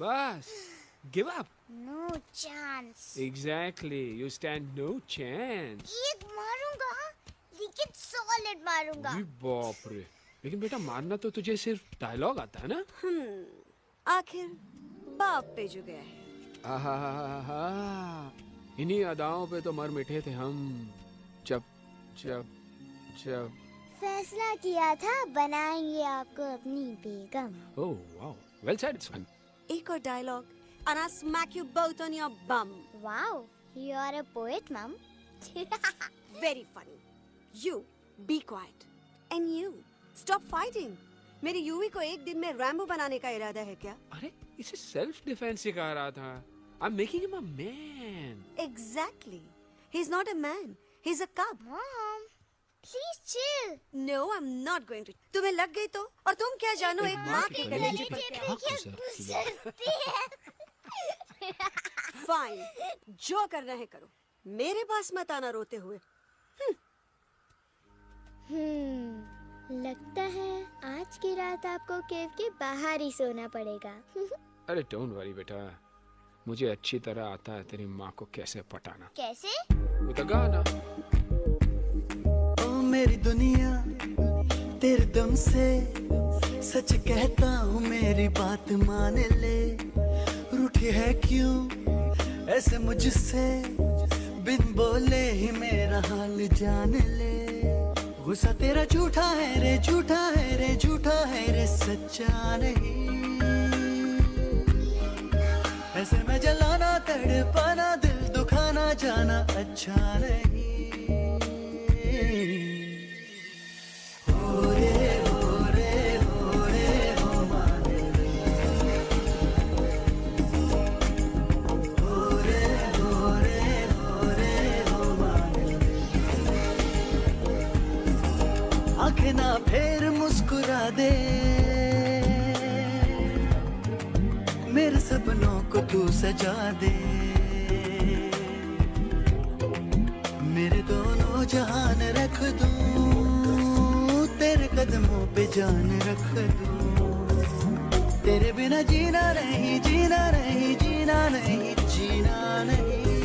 बस give up. No chance. Exactly. You stand no chance. एक मारूंगा, लेकिन solid मारूंगा. अरे बाप रे. लेकिन बेटा मारना तो तुझे सिर्फ डायलॉग आता है ना? आखिर बाप पे जो गया है. आहा. इन्हीं अदाओं पे तो मर मिटे थे हम. जब जब जब फैसला किया था बनाएंगे आपको अपनी बेगम. Oh wow. Well said, son. एक और dialogue and I'll smack you both on your bum. Wow, you are a poet, mom. Very funny. You be quiet. And you stop fighting. मेरी यूवी को एक दिन में रैम्बो बनाने का इरादा है क्या? अरे इसे सेल्फ डिफेंस सिखा रहा था. I'm making him a man. Exactly. He's not a man. He's a cub. Mom, please chill. No, I'm not going to. तुम्हें लग गई तो? और तुम क्या जानो एक माँ के कलेजे पर क्या? गुजरती है. Fine. जो करना है करो. मेरे पास मत आना रोते हुए. लगता है आज की रात आपको केव के बाहर ही सोना पड़ेगा. अरे डोंट वरी बेटा. मुझे अच्छी तरह आता है तेरी माँ को कैसे पटाना. कैसे? वो तो गाना. ओ मेरी दुनिया तेरे दम से सच कहता हूँ मेरी बात मान ले. रूठी है क्यों ऐसे मुझसे बिन बोले ही मेरा हाल जान ले. गुस्सा तेरा झूठा है रे झूठा है रे झूठा है रे सच्चा नहीं. ऐसे में जलाना तड़पाना दिल दुखाना जाना अच्छा नहीं. हो रे हो रे हो रे हो माने हो रे हो रे हो रे हो माने. आंखें ना फेर मुस्कुरा दे मेरे सपनों को तू सजा दे. मेरे दोनों जहान रख दूं तेरे कदमों पे जान रख दूं. तेरे बिना जीना नहीं जीना नहीं जीना नहीं जीना नहीं.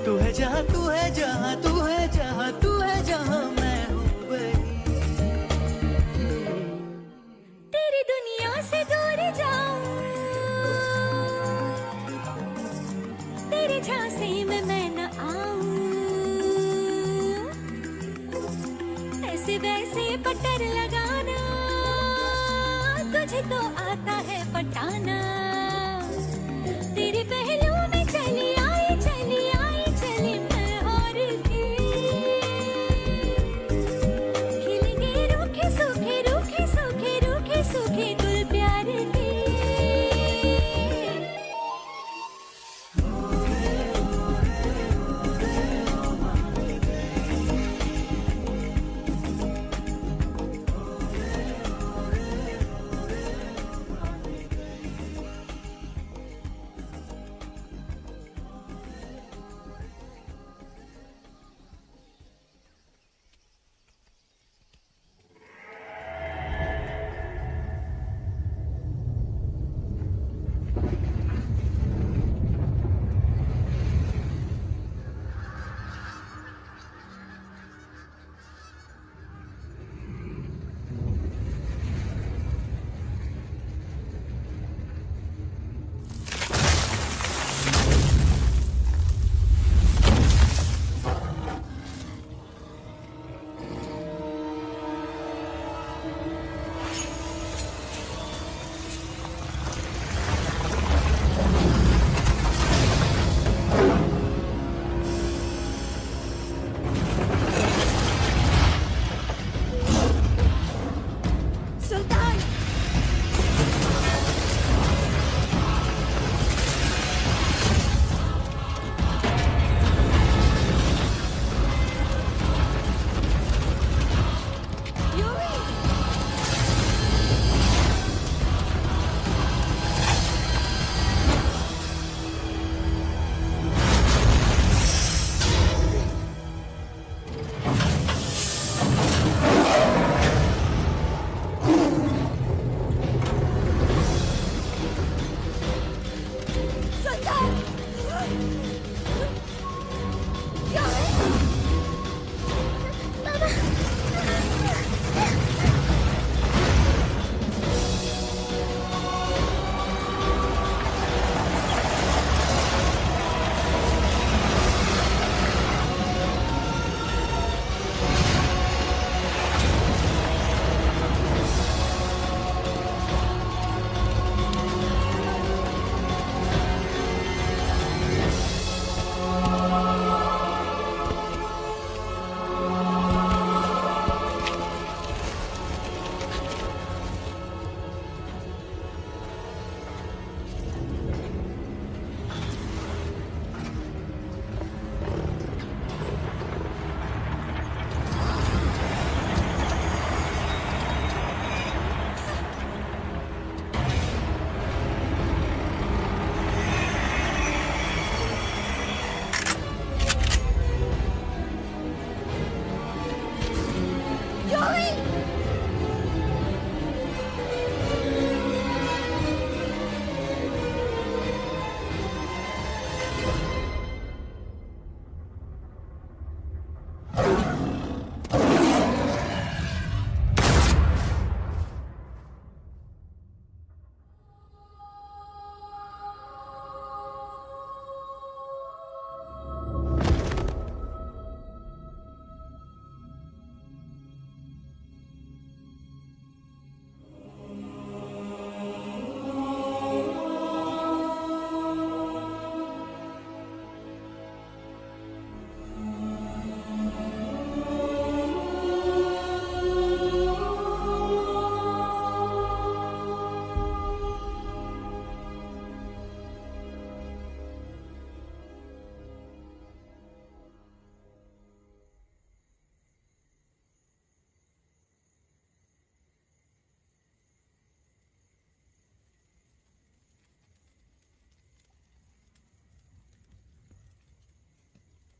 तू है जहाँ तू है जहाँ तू है जहाँ तू है जहाँ मैं हूँ वही. तेरी दुनिया से दूर जाऊं तेरी झांसी में मैं न आऊं. ऐसे वैसे पट्टर लगाना तुझे तो आता है पटाना. तेरे पहलू में चली आई चली मैं और भी. खिलेंगे रूखे सूखे रूखे सूखे रूखे सूखे गुल प्यार के.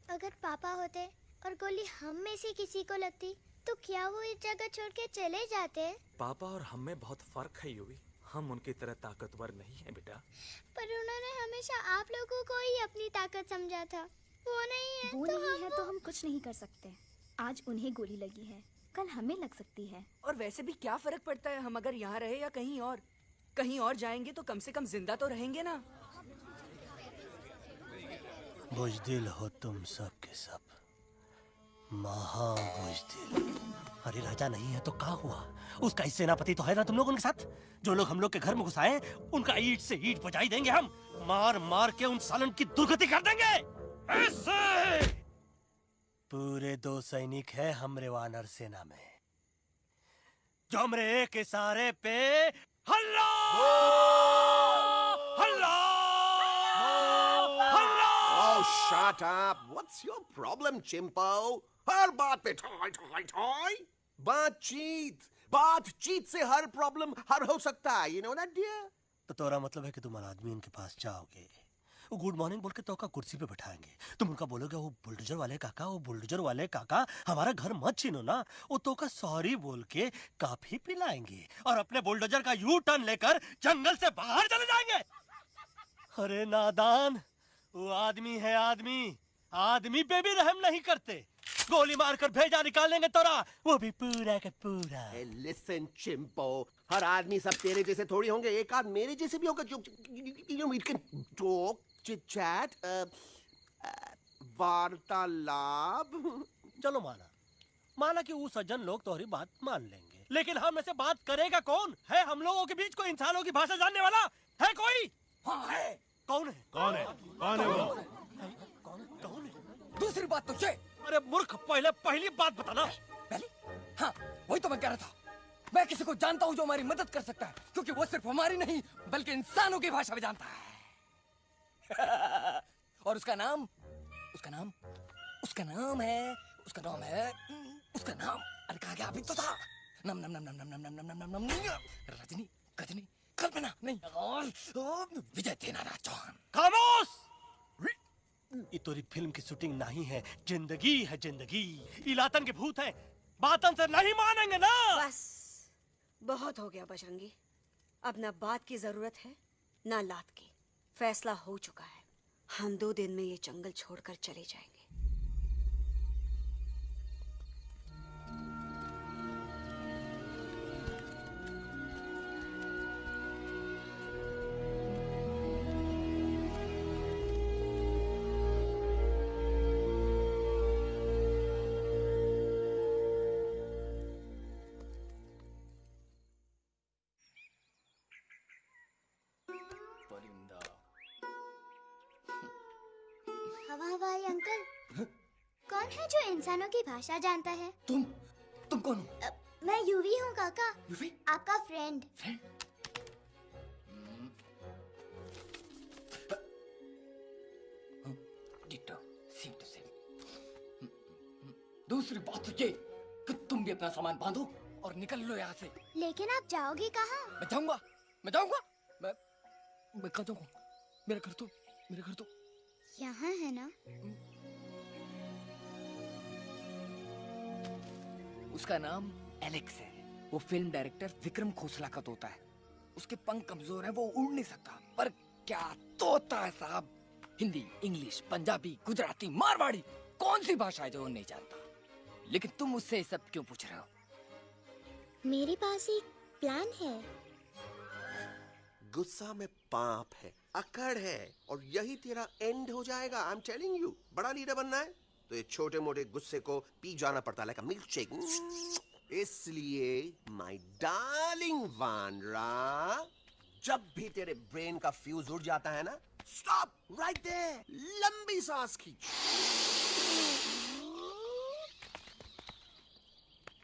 अगर पापा होते और गोली हम में से किसी को लगती तो क्या वो इस जगह छोड़ के चले जाते? पापा और हम में बहुत फर्क है यूवी। हम उनकी तरह ताकतवर नहीं है बेटा। पर उन्होंने हमेशा आप लोगों को ही अपनी ताकत समझा था। वो नहीं है वो तो नहीं है तो हम कुछ नहीं कर सकते। आज उन्हें गोली लगी है, कल हमें लग सकती है। और वैसे भी क्या फर्क पड़ता है हम अगर यहाँ रहे या कहीं और? कहीं और जाएंगे तो कम से कम जिंदा तो रहेंगे ना। बुजदिल हो तुम सब के सब, महा बुजदिल। अरे राजा नहीं है तो क्या हुआ? उसका ही सेनापति तो है ना तुम लोगों के साथ। जो लोग हम लोग के घर में घुसाए उनका ईंट से ईंट बजाई देंगे हम। मार मार के उन सालन की दुर्गति कर देंगे ऐसे। पूरे 2 सैनिक है हमरे वानर सेना में जो हमरे एक इशारे पे हल्ला हल्ला हल्ला। Oh, shut up! What's your problem, Chimpo? हर बात पे ठोय ठोय ठोय। बातचीत से हर प्रॉब्लम हल हो सकता है, you know that dear? तो तोरा मतलब है कि तुम आदमी इनके पास जाओगे, वो गुड मॉर्निंग बोल के तो का कुर्सी पे बैठाएंगे, तुम उनका बोलोगे वो बुलडोजर वाले काका हमारा घर मत छीनो ना, वो तो का सॉरी बोल के काफी पिलाएंगे और अपने बुलडोजर का यू टर्न लेकर जंगल से बाहर चले जाएंगे। अरे नादान, वो आदमी है आदमी पे भी रहम नहीं करते। गोली मारकर भेजा निकाल लेंगे तोरा, वो भी पूरा का पूरा। Hey, listen, Chimpo. हर आदमी सब तेरे जैसे थोड़ी होंगे, एक आध मेरे जैसे भी होगा जो we can talk, chit chat, वार्तालाप। चलो माना कि वो सज्जन लोग तुम्हारी बात मान लेंगे, लेकिन हम ऐसे बात करेगा कौन? है हम लोगों के बीच कोई इंसानों की भाषा जानने वाला है कोई? हाँ है। कौन है वो? दूसरी बात तो ये। अरे मूर्ख, पहली बात बताना। पहली? हाँ, वही तो मैं कह रहा था। मैं किसी को जानता हूँ जो हमारी मदद कर सकता है, क्योंकि वो सिर्फ हमारी नहीं बल्कि इंसानों की भाषा भी जानता है। और उसका नाम है अरे कहा गया अभी तो था। नम नम नम नम नम नम नम नम नम नम रजनी गजनी कल्पना नहीं और विजय देनाराज चौहान। खामोश! ये तोरी फिल्म की शूटिंग नहीं है, जिंदगी है जिंदगी। इलातन के भूत हैं, बातन से नहीं मानेंगे ना। बस बहुत हो गया बजरंगी। अब ना बात की जरूरत है ना लात की। फैसला हो चुका है, हम 2 दिन में ये जंगल छोड़कर चले जाएंगे। हवाई अंकल, कौन है जो इंसानों की भाषा जानता है? तुम कौन हो? मैं यूवी हूँ काका, यूवी? आपका friend. Ditto, same to same. दूसरी बात तो ये कि तुम भी अपना सामान बांधो और निकल लो यहाँ से। लेकिन आप जाओगे कहाँ? मैं जाऊंगा मैं कहाँ जाऊंगा? मेरा घर तो यहाँ है ना? उसका नाम एलेक्स है। वो फिल्म डायरेक्टर विक्रम खोसला का तोता है। उसके पंख कमजोर है, वो उड़ नहीं सकता, पर क्या तोता है साहब। हिंदी, इंग्लिश, पंजाबी, गुजराती, मारवाड़ी, कौन सी भाषा है जो वो नहीं जानता? लेकिन तुम उससे ये सब क्यों पूछ रहे हो? मेरे पास एक प्लान है। गुस्सा में पाप है, अकड़ है, और यही तेरा एंड हो जाएगा। आई एम टेलिंग यू। बड़ा लीडर बनना है तो ये छोटे मोटे गुस्से को पी जाना पड़ता है, लाइक अ मिल्क शेक। इसलिए माय डार्लिंग वानरा, जब भी तेरे ब्रेन का फ्यूज उड़ जाता है ना, स्टॉप राइट देयर, लंबी सांस खींच।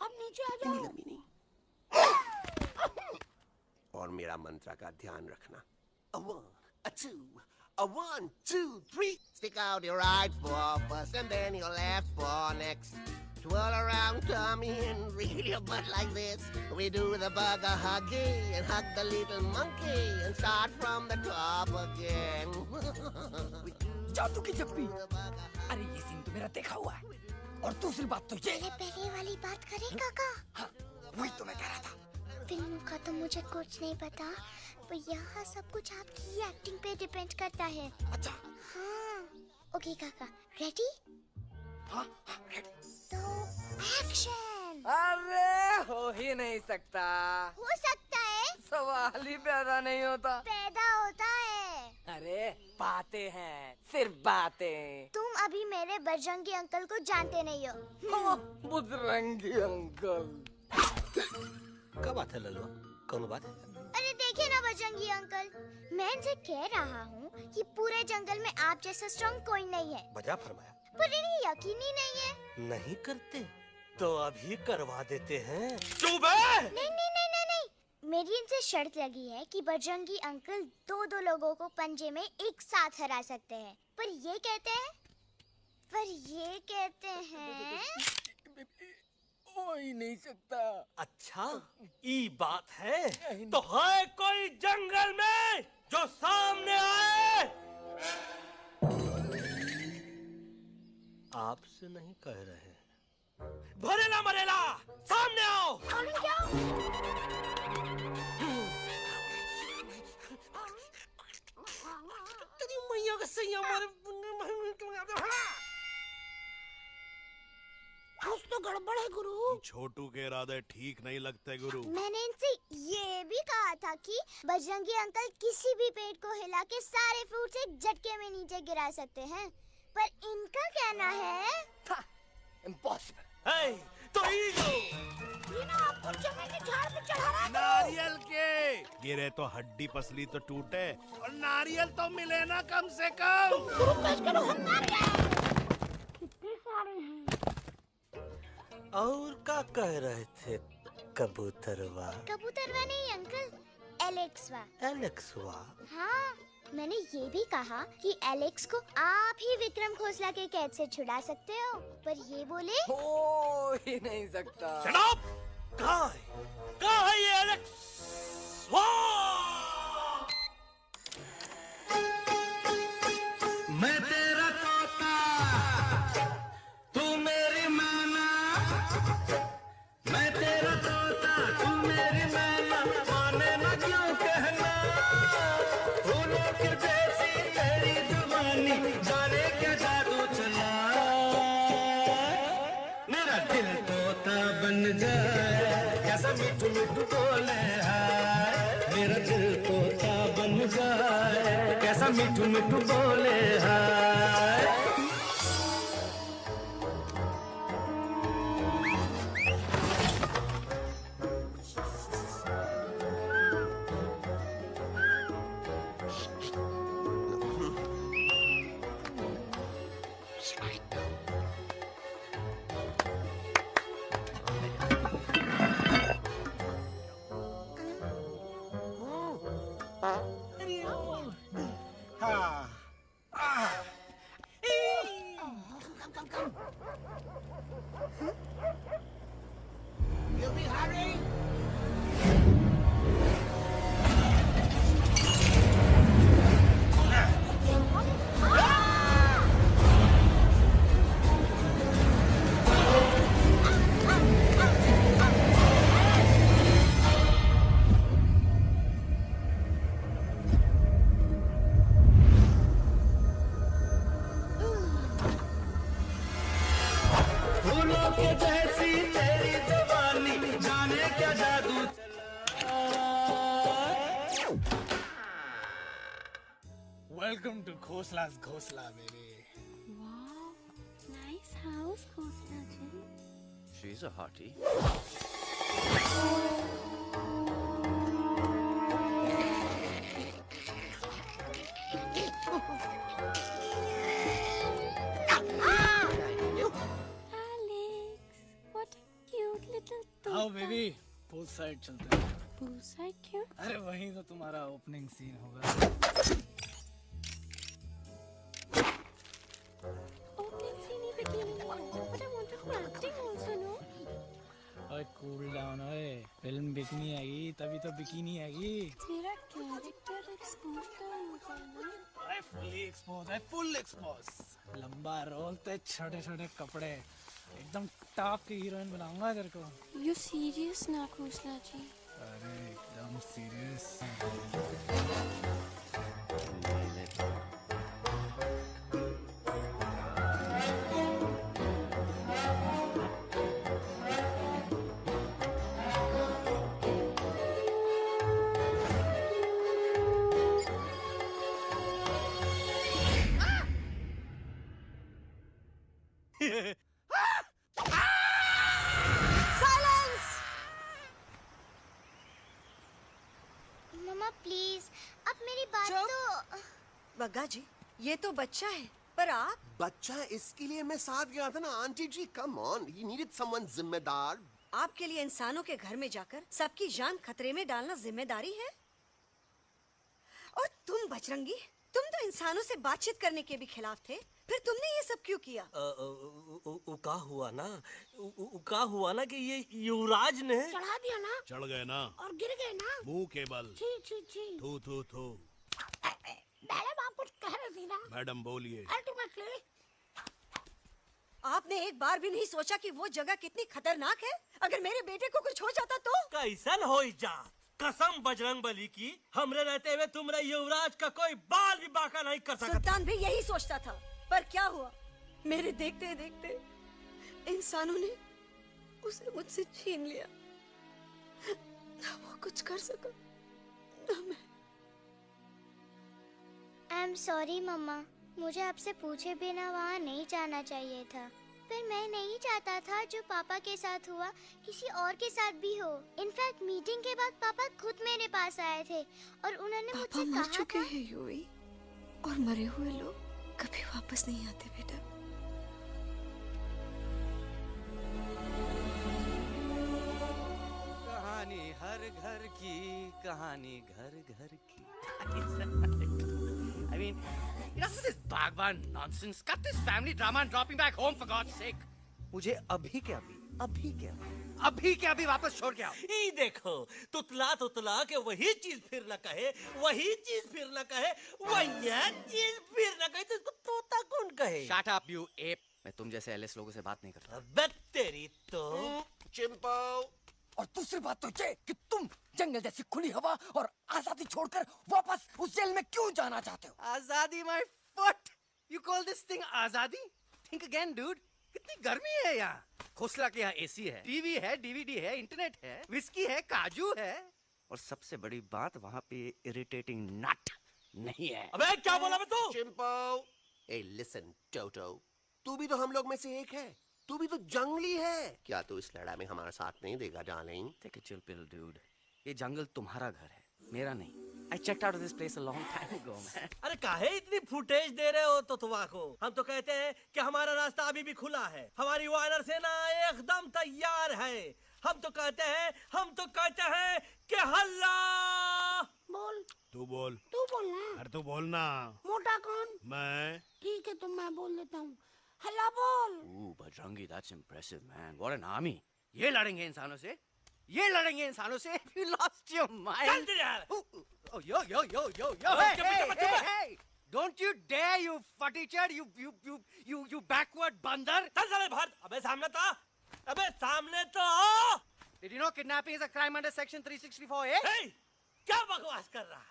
अब नीचे आ जाओ। लंबी नहीं, और मेरा मंत्र का ध्यान रखना। A 1, a 2, a 1, 2, 3. Stick out your right paw first and then your left paw next. Twirl around tummy and reel your butt like this. We do the bugger huggy and hug the little monkey and start from the top again. जादू की जप्पी। अरे ये scene तो मेरा देखा हुआ है। और दूसरी बात तो ये, पहले वाली बात करें काका। हाँ, वही तो मैं कह रहा था। फिल्मों का तो मुझे कुछ नहीं पता, पर यहाँ सब कुछ आपकी एक्टिंग पे डिपेंड करता है। अच्छा। हाँ। ओके काका, रेडी? हाँ, रेडी। तो एक्शन। अरे हो ही नहीं सकता। हो सकता है। सवाल ही पैदा नहीं होता। पैदा होता है। अरे बातें हैं, सिर्फ बातें। तुम अभी मेरे बजरंगी अंकल को जानते नहीं हो। बजरंगी अंकल। क्या बात है लल्लू, कौन बात है? अरे देखिए ना बजरंगी अंकल, मैं इनसे कह रहा हूँ कि पूरे जंगल में आप जैसा स्ट्रॉन्ग कोई नहीं है। बजा फरमाया। पर इन्हें यकीन ही नहीं है। नहीं करते तो अभी करवा देते हैं। नहीं नहीं नहीं नहीं नहीं, मेरी इनसे शर्त लगी है कि बजरंगी अंकल दो लोगों को पंजे में एक साथ हरा सकते हैं। पर ये कहते हैं हो ही नहीं सकता। अच्छा ये बात है तो है कोई जंगल में जो सामने आए? आपसे नहीं कह रहे, भरेला मरेला सामने आओ। तेरी मैया का सही हमारे कुछ तो गड़बड़ है गुरु। छोटू के इरादे ठीक नहीं लगते गुरु। मैंने इनसे ये भी कहा था कि बजरंगी अंकल किसी भी पेड़ को हिला के सारे फ्रूट्स एक झटके में नीचे गिरा सकते हैं, पर इनका कहना है इम्पॉसिबल। तो ये ना आपको चने के झाड़ पे चढ़ा रहा है। नारियल के गिरे तो हड्डी पसली तो टूटे, और नारियल तो मिले ना कम से कम। और क्या कह रहे थे कबूतरवा? कबूतरवा नहीं अंकल, एलेक्सवा। एलेक्सवा? हाँ, मैंने ये भी कहा कि एलेक्स को आप ही विक्रम खोसला के कैद से छुड़ा सकते हो, पर ये बोले हो ही नहीं सकता। Shut up! कहाँ है ये एलेक्स? मैं तेरा तोता, तू मेरी मैना। मैं तेरा तोता, तू मेरी मैना। माने ना क्यों कहना, फूलों के जैसी तेरी जुबानी, जाने क्या जादू चला। मेरा दिल तोता बन जाए, कैसा मिठू मिठू बोले हाय। मेरा दिल तोता बन जाए, कैसा मिठू मिठू बोले हाय। फूलों के जैसी तेरी जवानी, जाने क्या जादू वेलकम टू खोसला's घोसला baby. Wow, nice house Khosla ji. She's a hottie. आओ बेबी, पूल साइड चलते हैं। पूल साइड क्यों? अरे वहीं तो तुम्हारा ओपनिंग सीन होगा। Opening scene in bikini. But I want to do acting also, no? ओए कूल डाउन ओए, फिल्म बिकनी आएगी तभी तो बिकिनी आएगी। तेरा कैरेक्टर एक्सपोज तो होगा ना? ओए फुली एक्सपोज है, फुल एक्सपोज। लंबा रोल ते छोटे छोटे कपड़े, एकदम टॉप की हीरोइन बनाऊंगा तेरे को। यू सीरियस ना खोसला जी? अरे एकदम सीरियस। मम्मा प्लीज, अब मेरी बात तो। बग्गा जी, ये तो बच्चा है, पर आप? बच्चा इसके लिए मैं साथ गया था ना aunty ji. Come on, he needed someone जिम्मेदार। आपके लिए इंसानों के घर में जाकर सबकी जान खतरे में डालना जिम्मेदारी है? और तुम बजरंगी, तुम तो इंसानों से बातचीत करने के भी खिलाफ थे, फिर तुमने ये सब क्यों किया? का हुआ ना कि ये युवराज ने चढ़ा दिया ना चढ़ गए ना और गिर गए ना। मुंह के बल। छी छी छी। थू थू थू। मैडम आप कुछ कह रही थी ना? मैडम बोलिए। अल्टीमेटली आपने एक बार भी नहीं सोचा कि वो जगह कितनी खतरनाक है? अगर मेरे बेटे को कुछ हो जाता तो? कैसन हो जा? कसम बजरंग बली की, हमरे रहते हुए तुमरे युवराज का कोई बाल भी बाका नहीं कर सकता। सुल्तान भी यही सोचता था, पर क्या हुआ? मेरे देखते देखते इंसानों ने उसे मुझसे छीन लिया। ना वो कुछ कर सका, ना मैं। आई एम सॉरी मम्मा, मुझे आपसे पूछे बिना वहाँ नहीं जाना चाहिए था। पर मैं नहीं चाहता था जो पापा के साथ हुआ किसी और के साथ भी हो। इनफैक्ट मीटिंग के बाद पापा खुद मेरे पास आए थे और उन्होंने मुझसे मर कहा चुके था। हैं यूवी, और मरे हुए लोग कभी वापस नहीं आते बेटा। कहानी हर घर की, कहानी घर घर की। I mean, enough with this Bhagwan nonsense. Cut this family drama and drop me back home for God's sake. मुझे अभी के अभी वापस छोड़ के आओ। ई देखो, तुतला के वही चीज फिर न कहे, वही चीज फिर न कहे, वही चीज फिर न कहे, तो इसको तोता कौन कहे? Shut up, you ape. मैं तुम जैसे एलिस लोगों से बात नहीं करता। अबे तेरी तो। चिंपो। और दूसरी बात तो ये कि तुम जंगल जैसी खुली हवा और आजादी छोड़कर वापस उस जेल में क्यों जाना चाहते हो? आजादी my foot. You call this thing आजादी? Think again, dude. कितनी गर्मी है यहाँ। खोसला के यहाँ एसी है, टीवी है, डीवीडी है, इंटरनेट है, विस्की है, काजू है, और सबसे बड़ी बात वहाँ पे इरिटेटिंग नट नहीं है। अबे क्या बोला मैं तू? चिंपो। ए लिसन टोटो, तू भी तो हम लोग में से एक है। तू भी तो जंगली है। क्या तू इस लड़ाई में हमारा साथ नहीं देगा darling? Take a chill pill, dude. ये जंगल तुम्हारा घर है, मेरा नहीं। I checked out of this place a long time ago, man. अरे काहे इतनी फुटेज दे रहे हो तो तुवा को? हम तो कहते हैं कि हमारा रास्ता अभी भी खुला है, हमारी वानर सेना एकदम तैयार है। हम तो कहते हैं कि हल्ला। बोल। तू बोल। तू बोलना। अरे तू बोलना। मोटा कौन? मैं। ठीक है तो मैं बोल देता हूँ। हल्ला बोल। Ooh, Bajrangi, that's impressive, man. What an army. ये लड़ेंगे इंसानों से? ये लड़ेंगे इंसानों से? You lost your mind. चल दे यार। Oh, yo. Hey. Don't you dare, you futichard, you backward बंदर. चल साले बाहर। अबे सामने तो आओ। Did you know kidnapping is a crime under section 364A? Hey, क्या बकवास कर रहा है?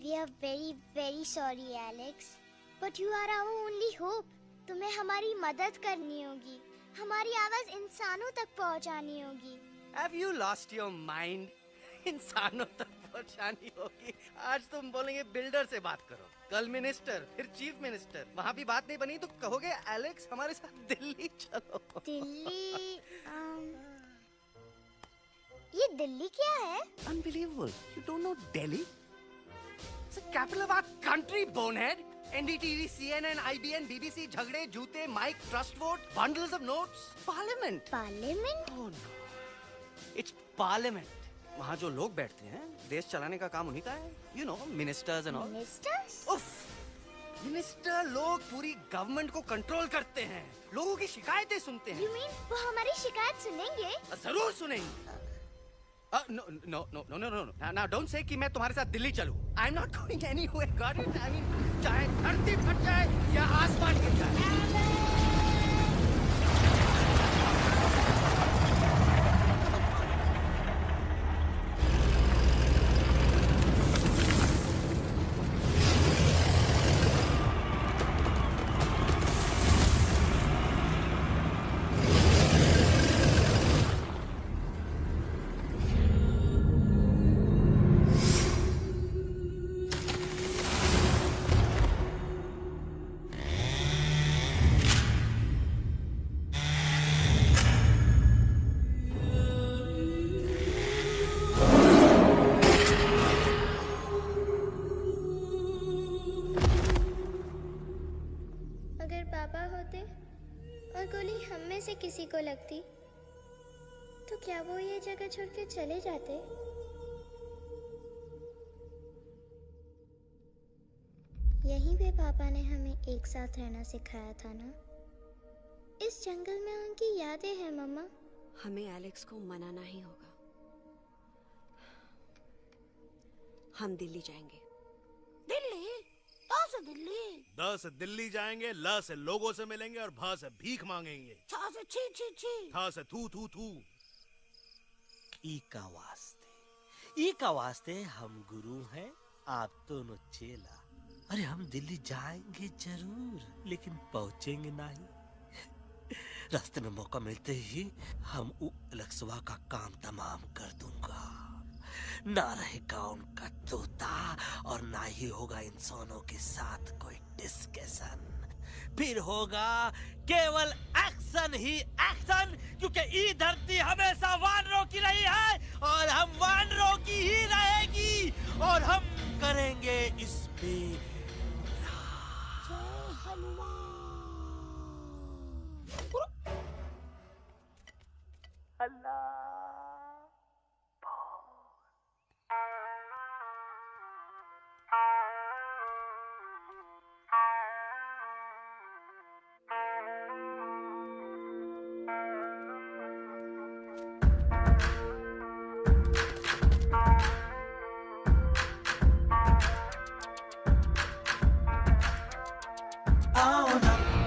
We are very very sorry, Alex. But you are our only hope. तुम्हें हमारी मदद करनी होगी, हमारी आवाज इंसानों तक पहुंचानी होगी। Have you lost your mind? इंसानों तक पहुंचानी होगी। आज तुम बोलेंगे बिल्डर से बात करो, कल मिनिस्टर, फिर चीफ मिनिस्टर। वहाँ भी बात नहीं बनी तो कहोगे एलेक्स हमारे साथ दिल्ली चलो। दिल्ली ये दिल्ली क्या है? Unbelievable. You don't know Delhi? It's the capital of our country, bonehead. NDTV, CNN, IBN, BBC, झगड़े, जूते, mike, trust vote, bundles of notes, parliament. Parliament? Oh no. It's parliament. वहाँ जो लोग बैठते हैं, देश चलाने का काम उन्हीं का है. You know, ministers and all. Ministers? उफ, मिनिस्टर लोग पूरी गवर्नमेंट को कंट्रोल करते हैं, लोगों की शिकायतें सुनते हैं। You mean वो हमारी शिकायत सुनेंगे? जरूर सुनेंगे। No no no no no no now don't say कि मैं तुम्हारे साथ दिल्ली चलूं। I am not going anywhere, got it? I mean चाहे धरती फट जाए या आसमान गिर जाए। अगर पापा होते और गोली हम में से किसी को लगती तो क्या वो ये जगह छोड़कर चले जाते? यहीं पे पापा ने हमें एक साथ रहना सिखाया था ना? इस जंगल में उनकी यादें हैं मम्मा। हमें एलेक्स को मनाना ही होगा। हम दिल्ली जाएंगे। दिल्ली? कहाँ से दिल्ली? द से दिल्ली जाएंगे, ल से लोगों से मिलेंगे और भ से भीख मांगेंगे, छ से छी छी छी, थ से थू थू थू। ई का वास्ते हम गुरु हैं, आप दोनों चेला। अरे हम दिल्ली जाएंगे जरूर, लेकिन पहुंचेंगे नहीं। रास्ते में मौका मिलते ही हम लक्ष्वा का काम तमाम कर दूंगा। ना रहेगा उनका तोता और ना ही होगा इंसानों के साथ कोई डिस्कशन। फिर होगा केवल एक्शन ही एक्शन, क्योंकि ये धरती हमेशा वानरों की रही है और हम वानरों की ही रहेगी और हम करेंगे इस पे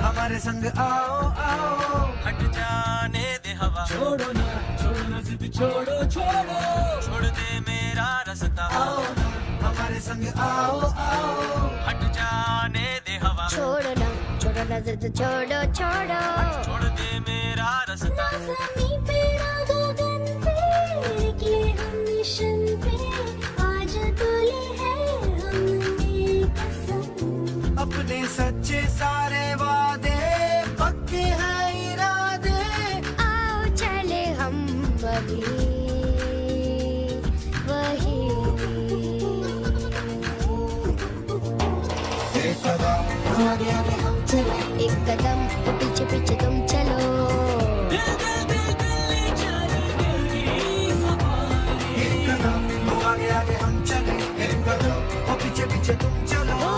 हमारे संग आओ आओ, हट जाने दे हवा, छोड़ो ना जिद छोड़ो, छोड़ दे मेरा रास्ता। आओ ना हमारे संग आओ आओ, हट जाने दे हवा, छोड़ो ना जिद छोड़ो, छोड़ दे मेरा रास्ता। ज़मीं पे ना गगन पे निकले हम मिशन पे, आज तोले है हमने कसम। अपने सच्चे सारे वादे पक्के हैं इरादे, आओ चले हम अभी वही। एक कदम आगे आगे हम चले, एक कदम पीछे पीछे तुम चलो। एक कदम आगे आगे हम चले, एक कदम और पीछे पीछे तुम चलो।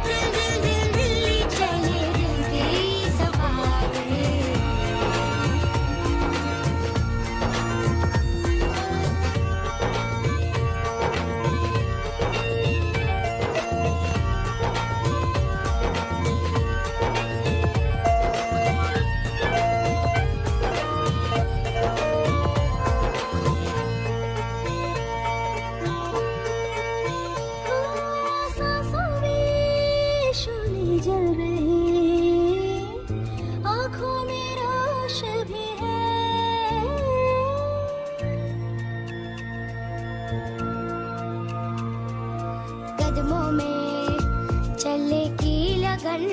दिल्ली चले दिल की सफारी। सांसों में शोले जल रहे, आँखों में रोश भी है। कदमों में चलने की लगन,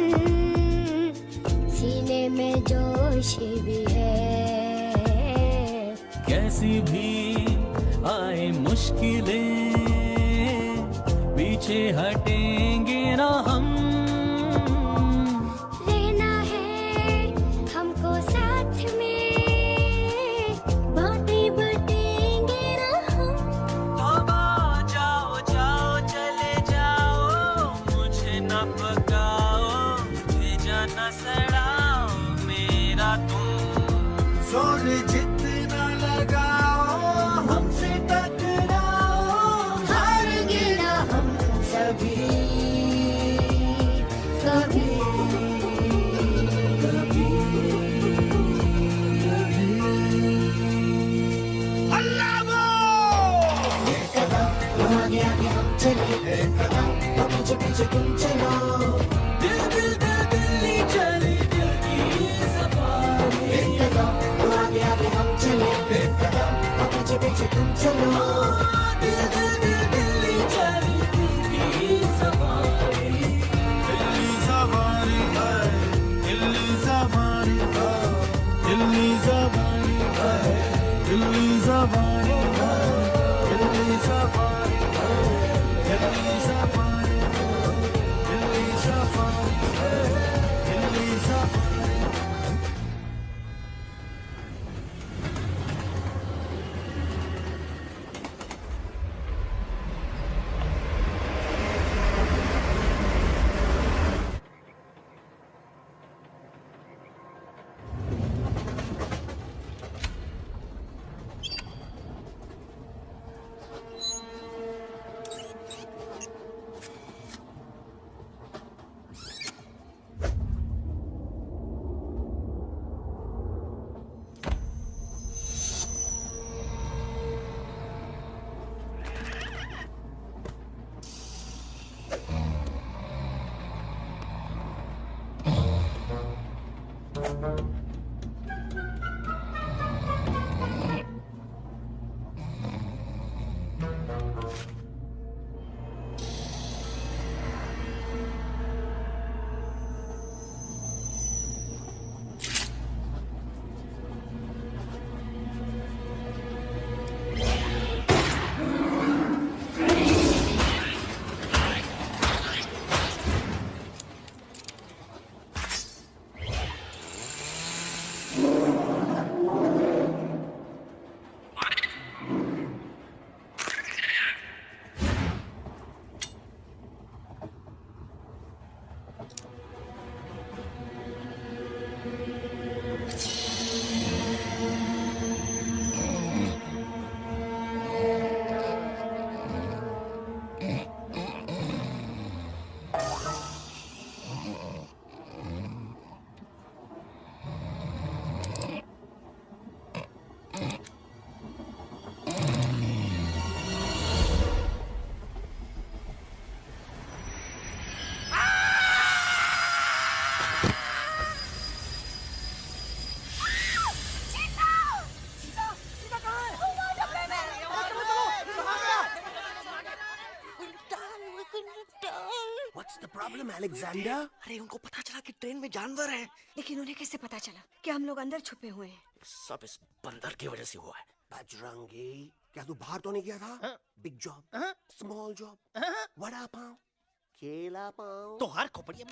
सीने में जोश भी है। कैसी भी आए मुश्किलें, पीछे हटेंगे ना हम। रहना है हमको साथ में, बातें बटेंगे ना हम। तौबा जाओ जाओ चले जाओ, मुझे न पका जितना लगाओ हमसे टकराओ हार गिरा हम सभी कभी कभी एक कदम आगे आगे हम चले एक कदम पीछे पीछे तुम चलो दिल दिल दिल दिल्ली चली दिल की सफारी एक कदम आगे आगे हम चले एक कदम पीछे पीछे तुम चलो दिल दिल दिल दिल्ली चली दिल की safari Delhi safari Delhi safari Delhi safari Delhi safari Delhi safari Delhi safari Delhi safari Delhi safari What's the problem, Alexander? अरे उनको पता चला कि ट्रेन में जानवर है। लेकिन उन्हें कैसे पता चला कि हम लोग अंदर छुपे हुए हैं? सब इस बंदर की वजह से हुआ है। बजरंगी, क्या तू बाहर तो नहीं गया था? Big job, small job, vada pav, केला पाव। तोहार खोपड़िया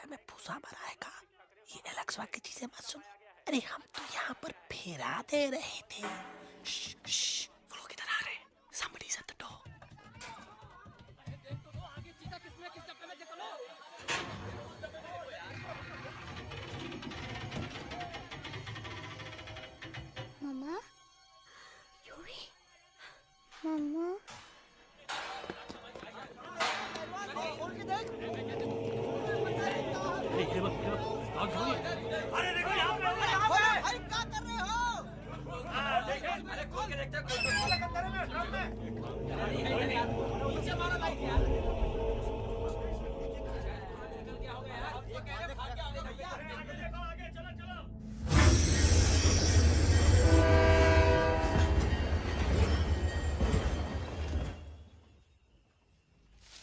में भूसा भरा है का? ये एलेक्स की चीजें मत सुन। अरे हम तो यहाँ पर फेरा दे रहे थे। वो लोग इधर आ रहे हैं। Somebody's at the door. मम्मा, यूवी, मम्मा। अरे देखो यहाँ पे भाई क्या कर रहे हो? देखे अरे खोल के देखते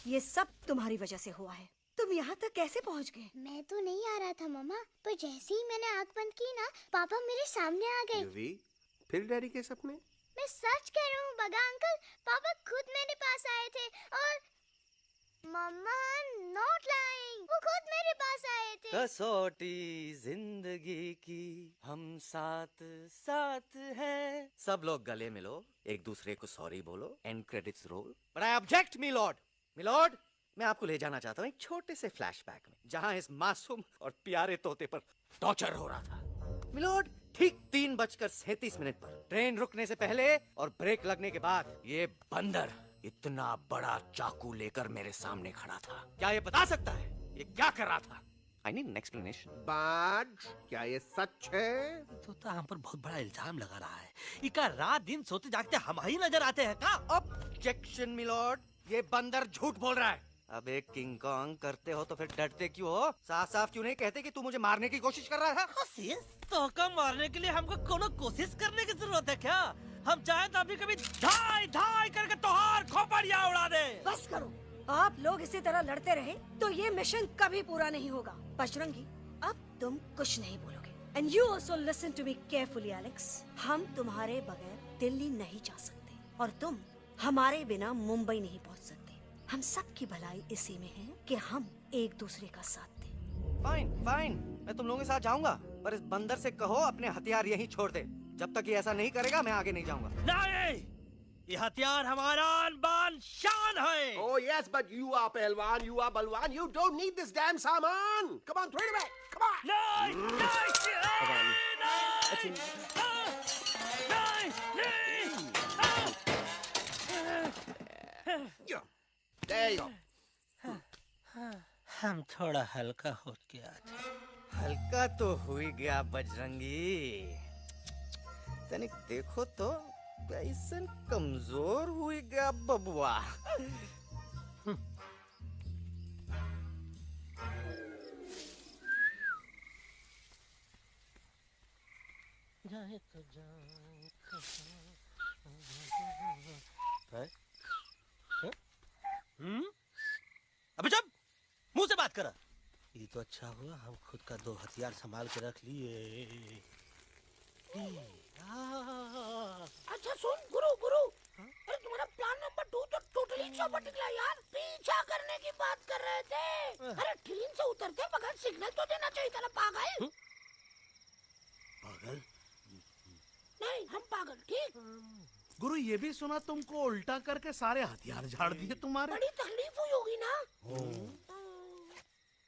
ये सब तुम्हारी वजह से हुआ है। तुम यहाँ तक कैसे पहुँच गए? मैं तो नहीं आ रहा था मम्मा, पर जैसे ही मैंने आँख बंद की ना, पापा मेरे सामने आ गए। यूवी, फिर डैडी के सपने? मैं सच कह रहा हूँ बगा अंकल, पापा खुद मेरे पास आए थे और मम्मा नॉट लाइंग, वो खुद मेरे पास आए थे। कसौटी जिंदगी की हम साथ साथ हैं। सब लोग गले मिलो, एक दूसरे को सॉरी बोलो, and credits roll. But I object milord. Milord, मैं आपको ले जाना चाहता हूँ एक छोटे से फ्लैशबैक में, जहाँ इस मासूम और प्यारे तोते पर टॉर्चर हो रहा था। मिलोड, ठीक 3:37 पर ट्रेन रुकने से पहले और ब्रेक लगने के बाद ये बंदर इतना बड़ा चाकू लेकर मेरे सामने खड़ा था। क्या ये बता सकता है ये क्या कर रहा था? I need an explanation. बाज, क्या ये सच है? तोता हम पर बहुत बड़ा इल्जाम लगा रहा है। इका रात दिन सोते जागते हम ही नजर आते हैं का? ऑब्जेक्शन मिलोड, ये बंदर झूठ बोल रहा है। अब एक किंग कॉन्ग करते हो तो फिर डरते क्यों हो? साफ साफ क्यों नहीं कहते कि तू मुझे मारने की कोशिश कर रहा है? तो का मारने के लिए हमको कोनो कोशिश करने की जरूरत है क्या? हम चाहे तो अभी कभी धाई धाई करके तोहार खोपड़िया उड़ा दे। बस करो, आप लोग इसी तरह लड़ते रहे तो ये मिशन कभी पूरा नहीं होगा। बजरंगी, अब तुम कुछ नहीं बोलोगे। And you also listen to me carefully Alex. हम तुम्हारे बगैर दिल्ली नहीं जा सकते और तुम हमारे बिना मुंबई नहीं पहुंच सकते। हम सब की भलाई इसी में है कि हम एक दूसरे का साथ दें। फाइन फाइन, मैं तुम लोगों के साथ जाऊंगा, पर इस बंदर से कहो अपने हथियार यहीं छोड़ दे। जब तक ये ऐसा नहीं करेगा मैं आगे नहीं जाऊंगा। नहीं, ये हथियार हमारा बान शान है। Oh yes, but you are पहलवान, you are बलवान, you don't need this damn सामान. Come on, throw it away. Come on. There you go. हम थोड़ा हल्का हो गया था। हल्का तो हो ही गया बजरंगी। तनिक देखो तो कैसन कमजोर हुई गया बबुआ। जाए तो अबे जब मुंह से बात करा। ये तो अच्छा हुआ हम खुद का 2 हथियार संभाल के रख लिए। अच्छा सुन गुरु गुरु, अरे तुम्हारा प्लान नंबर 2 तो टोटली चौपट निकला यार। पीछा करने की बात कर रहे थे। अरे ट्रेन से उतरते बगैर सिग्नल तो देना चाहिए था ना पागल। पागल? नहीं हम पागल, ठीक। गुरु ये भी सुना तुमको उल्टा करके सारे हथियार झाड़ दिए तुम्हारे। बड़ी तकलीफ हुई होगी ना।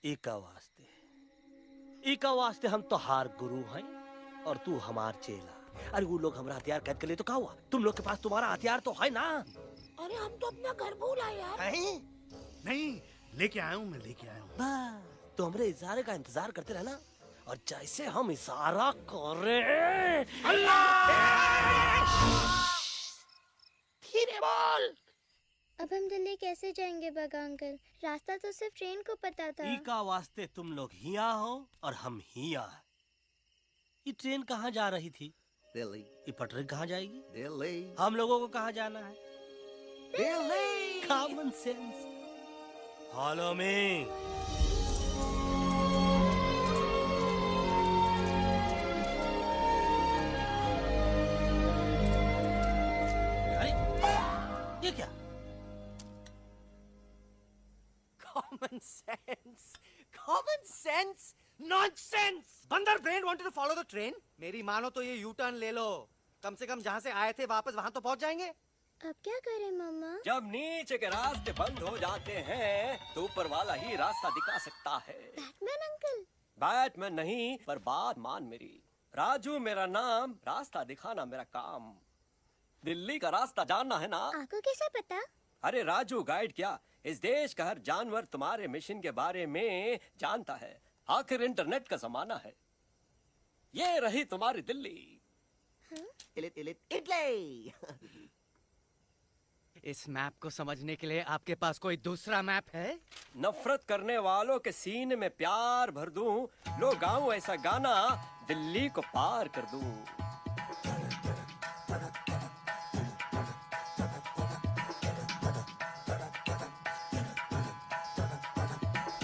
एका वास्ते हम तो हार गुरु हैं और तू हमार चेला। अरे वो लोग हमारा हथियार कैद कर ले तो क्या हुआ? तुम लोग के पास तुम्हारा हथियार तो है ना। अरे हम तो अपना घर भूल आए यार। नहीं लेके आया हूँ, मैं लेके आया हूँ। तो हमारे इशारे का इंतजार करते रहना और जैसे हम इशारा करें धीरे बोल। अब हम दिल्ली कैसे जाएंगे बगा अंकल? रास्ता तो सिर्फ ट्रेन को पता था। का वास्ते तुम लोग हिया हो और हम हिया। ये ट्रेन कहाँ जा रही थी? दिल्ली। ये पटरी कहाँ जाएगी? दिल्ली। हम लोगों को कहाँ जाना है? Delhi. Common sense. Follow me. ये क्या? Common sense, common sense, nonsense. बंदर brain wanted to follow the train. मेरी मानो तो ये यू टर्न ले लो। कम से कम जहाँ से आए थे वापस वहाँ तो पहुँच जाएंगे। अब क्या करें मम्मा? जब नीचे के रास्ते बंद हो जाते हैं तो ऊपर वाला ही रास्ता दिखा सकता है। Batman uncle? बैटमैन नहीं, पर बात मान मेरी। राजू मेरा नाम, रास्ता दिखाना मेरा काम। दिल्ली का रास्ता जानना है ना? आपको कैसे पता? अरे राजू गाइड क्या, इस देश का हर जानवर तुम्हारे मिशन के बारे में जानता है। आखिर इंटरनेट का जमाना है। ये रही तुम्हारी दिल्ली। इटली। इस मैप को समझने के लिए आपके पास कोई दूसरा मैप है? नफरत करने वालों के सीने में प्यार भर दूं, लो गाऊं ऐसा गाना, दिल्ली को पार कर दूं।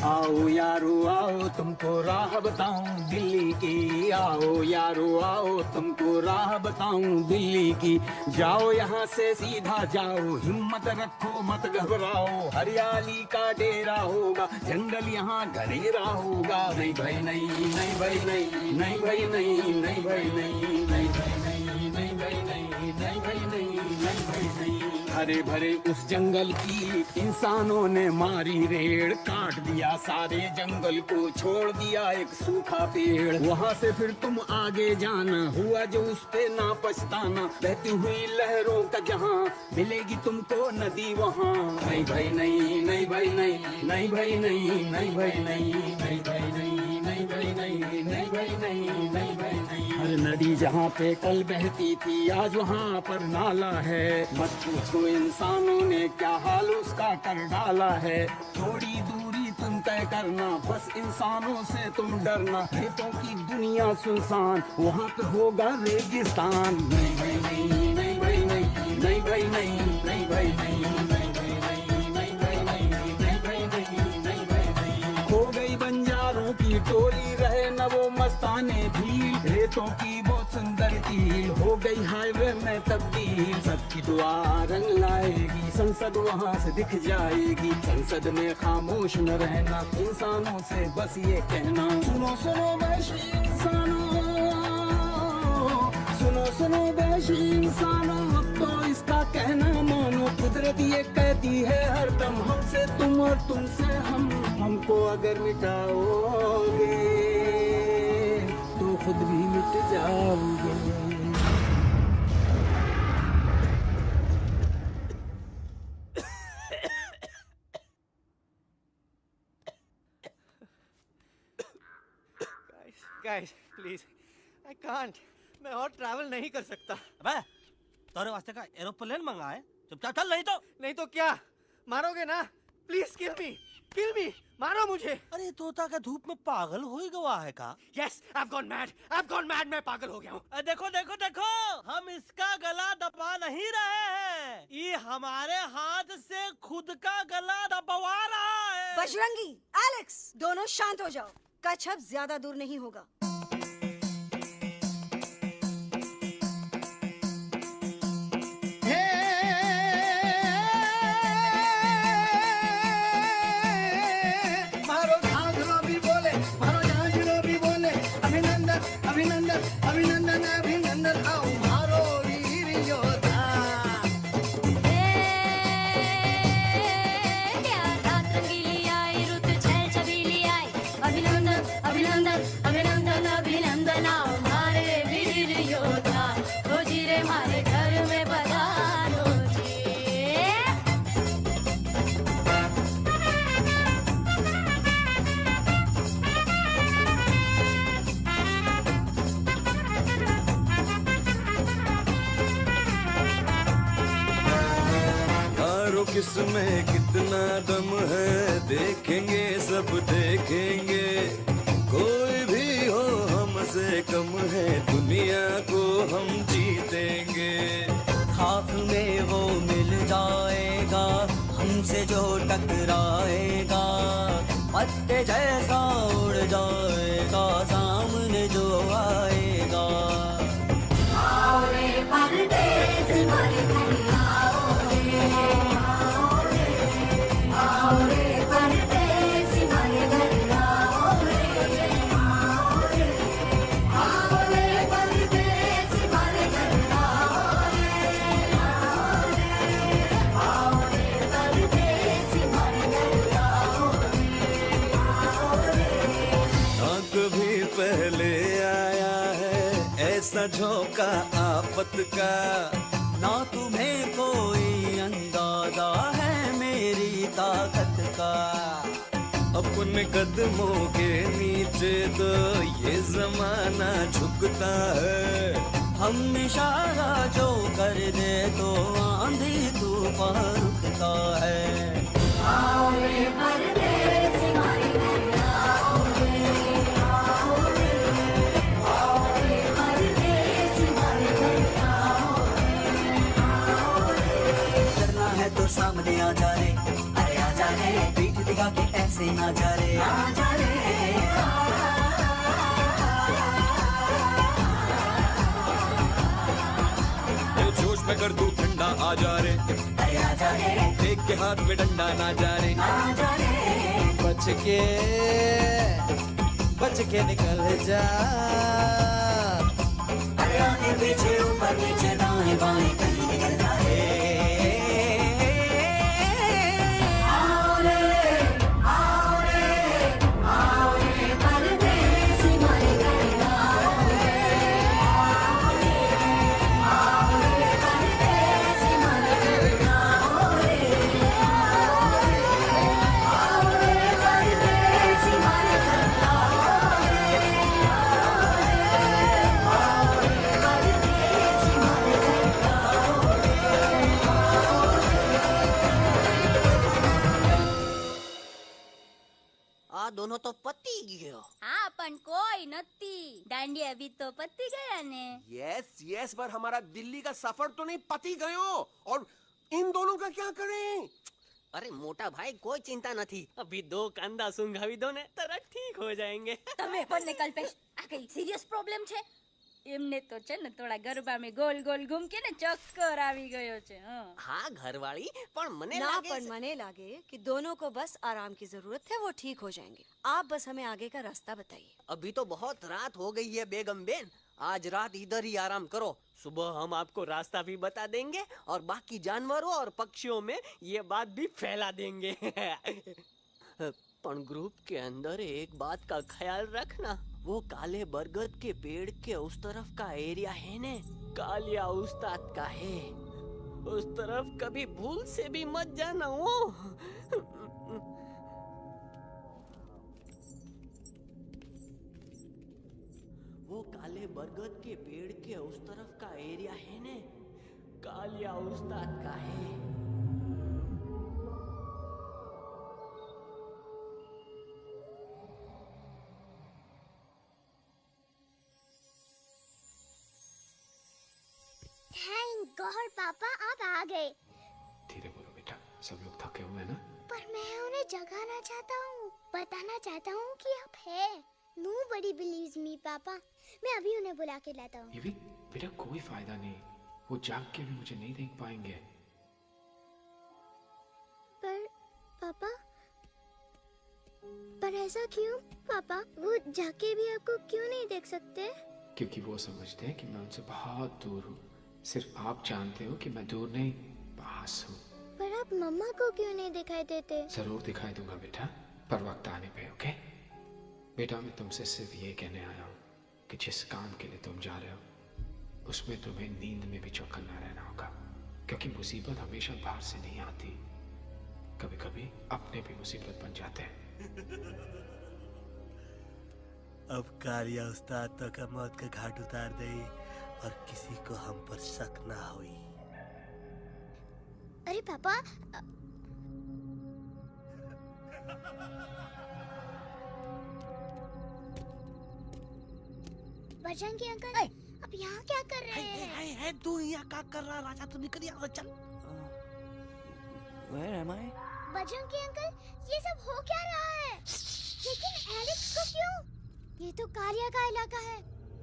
आओ यारो आओ तुमको राह बताऊं दिल्ली की। आओ यारो आओ तुमको राह बताऊं दिल्ली की। जाओ यहाँ से सीधा जाओ, हिम्मत रखो मत घबराओ। हरियाली का डेरा होगा, जंगल यहाँ घनेरा होगा। नहीं भाई नहीं, नहीं भाई नहीं, नहीं भाई नहीं, नहीं भाई नहीं, नहीं भाई नहीं। नहीं भाई नहीं, नहीं भाई नहीं, नहीं भाई नहीं। हरे भरे उस जंगल की इंसानों ने मारी रेड़, काट दिया सारे जंगल को, छोड़ दिया एक सूखा पेड़। वहाँ से फिर तुम आगे जाना, हुआ जो उस पे ना पछताना। बहती हुई लहरों का जहाँ, मिलेगी तुमको नदी वहाँ। नहीं भाई नहीं, नहीं भाई नहीं, नहीं भाई नहीं, नहीं भाई नहीं, नहीं भाई नहीं, नहीं भाई नहीं, नहीं भाई नहीं, नहीं भाई नहीं। हर नदी जहाँ पे कल बहती थी, आज वहाँ पर नाला है। मत पूछो इंसानों ने क्या हाल उसका कर डाला है। थोड़ी दूरी तुम तय करना, बस इंसानों से तुम डरना। खेतों की दुनिया सुनसान, वहाँ पे होगा रेगिस्तान। नहीं भाई नहीं, नहीं भाई नहीं, नहीं भाई नहीं, नहीं भाई नहीं, नहीं भाई नहीं, नहीं भाई नहीं, नहीं भाई नहीं, नहीं भाई नहीं। हो गई बंजारों की टोली, रहे न वो मस्ताने भील। रेतों की बहुत सुंदर झील, हो गई हाईवे में तब्दील। सबकी दुआ रंग लाएगी, संसद वहाँ से दिख जाएगी। संसद में खामोश न रहना, इंसानों से बस ये कहना। सुनो सुनो वैशी इंसानों, सुनो सुनो वैशी इंसानों, अब तो इसका कहना मानो। कुदरत ये कहती है हरदम, हमसे तुम और तुमसे हम। हमको अगर मिटाओगे तो खुद भी मिट जाओगे। Guys, please, I can't. मैं और ट्रैवल नहीं कर सकता। अबे, तोरे वास्ते का एरोप्लेन मंगाए, चुपचाप चल। नहीं तो क्या मारोगे ना? प्लीज किल मी, मारो मुझे। अरे तोता का धूप में पागल हो ही गवा है का? Yes, I've gone mad, मैं पागल हो गया हूँ। देखो देखो देखो, हम इसका गला दबा नहीं रहे हैं, ये हमारे हाथ से खुद का गला दबवा रहा है। बजरंगी, एलेक्स, दोनों शांत हो जाओ। कच्छ अब ज्यादा दूर नहीं होगा। मारो झांझरो भी बोले, मारो झांझरो भी बोले, अभिनंदन अभिनंदन अभिनंदन अभिनंदन, आओ मारो वीर योद्धा। रात रंगीली आई, रुत छल छबीली आई, अभिनंदन अभिनंदन अभिनंदन अभिनंदन, आओ मारे वीर योद्धा। हो जी रे मारे घर में पधारो जी। मारो किसमें कितना दम है, देखेंगे सब देखेंगे। कोई भी हो हमसे कम है, दुनिया को हम जीतेंगे। खाक में वो मिल जाएगा, हमसे जो टकराएगा। पत्ते जैसा उड़ जाएगा, सामने जो आएगा। आओ रे परदेसी मारे घर आओ रे, आओ रे परदेसी मारे घर आओ रे, आओ रे परदेसी मारे घर आओ रे, आओ रे परदेसी मारे घर आओ रे। ना कभी पहले आया है ऐसा झोंका आफत का, ना तुम्हें कोई अंदाजा है मेरी ताकत का। अपने कदमों के नीचे तो ये जमाना झुकता है। हम इशारा जो कर दे तो आंधी तूफान रुकता है। आओ रे परदेसी मारे घर आओ रे, आओ रे, आओ रे परदेसी मारे घर आओ रे। डरना है तो सामने आ जा रे, अरे आ जा रे। पीठ दिखा के ऐसे ना जा रे, आ जा रे। जोश में कर तू ठंडा आ जा रे, अरे आ जा रे। देख के हाथ में डंडा ना जा रे, आ जा रे। बच के निकल जा। अरे आगे पीछे ऊपर दाएं बाएं कहीं निकलता है। आओ रे आओ रे आओ रे परदेसी मारे घर आओ रे आओ रे परदेसी मारे घर आओ रे आओ रे परदेसी मारे घर आओ रे આ દોનો તો પતી ગયો. हाँ पण कोई नत्ती दांडी अभी तो पत्ती गया ने. यस यस, पर हमारा दिल्ली का सफर तो नहीं पति गयो, और इन दोनों का क्या करें? अरे मोटा भाई कोई चिंता नहीं, अभी 2 कांदा सुंघावी दो ने तरत ठीक हो जाएंगे. તમે પણ ને કલ્પેશ આ કઈ સિરિયસ પ્રોબ્લેમ છે? એમને તો છે ને થોડા ગરબામાં ગોલ ગોલ ઘૂમકે ને ચક્કર આવી ગયો છે. हाँ घरवाली, पर मने ना लागे पर मने लागे कि दोनों को बस आराम की जरूरत है, वो ठीक हो जाएंगे. आप बस हमें आगे का रास्ता बताइए. अभी तो बहुत रात हो गई है बेगम बेन, आज रात इधर ही आराम करो, सुबह हम आपको रास्ता भी बता देंगे और बाकी जानवरों और पक्षियों में ये बात भी फैला देंगे. पर ग्रुप के अंदर एक बात का ख्याल रखना, वो काले बरगद के पेड़ के उस तरफ का एरिया है ने कालिया उस्ताद का है, उस तरफ कभी भूल से भी मत जाना. वो काले बरगद के पेड़ के उस तरफ का एरिया है ने कालिया उस्ताद का है. थैंक गॉड पापा आप आ गए. धीरे बोलो बेटा, सब लोग थके हुए हैं ना. पर मैं उन्हें जगाना चाहता हूँ, बताना चाहता हूँ कि आप है. Nobody believes me पापा. मैं अभी उन्हें बुला के लाता हूँ. ये भी बेटा कोई फायदा नहीं, वो जाग के भी मुझे नहीं देख पाएंगे. पर पापा, पर ऐसा क्यों पापा? वो जाके भी आपको क्यों नहीं देख सकते? क्योंकि वो समझते हैं कि मैं उनसे बहुत दूर हूँ. सिर्फ आप जानते हो कि मैं दूर नहीं, पास हूँ. पर आप मम्मा को क्यों नहीं दिखाई देते? जरूर दिखाई दूंगा बेटा, पर वक्त आने पे. ओके बेटा, मैं तुमसे सिर्फ ये कहने आया हूँ कि जिस काम के लिए तुम जा रहे हो उसमें तुम्हें नींद में भी चौकन्ना रहना होगा, क्योंकि मुसीबत हमेशा बाहर से नहीं आती, कभी कभी अपने भी मुसीबत बन जाते हैं. अब कालिया उस्ताद तो का मौत का घाट उतार दे और किसी को हम पर शक ना हुई. अरे पापा, बजरंगी अंकल अब यहाँ क्या कर रहे हैं? है तू यहाँ क्या कर रहा राजा? तू निकल यहाँ से, चल. Where am I? Bajrangi uncle, ये सब हो क्या रहा है? लेकिन एलेक्स को क्यों? ये तो कालिया का इलाका है.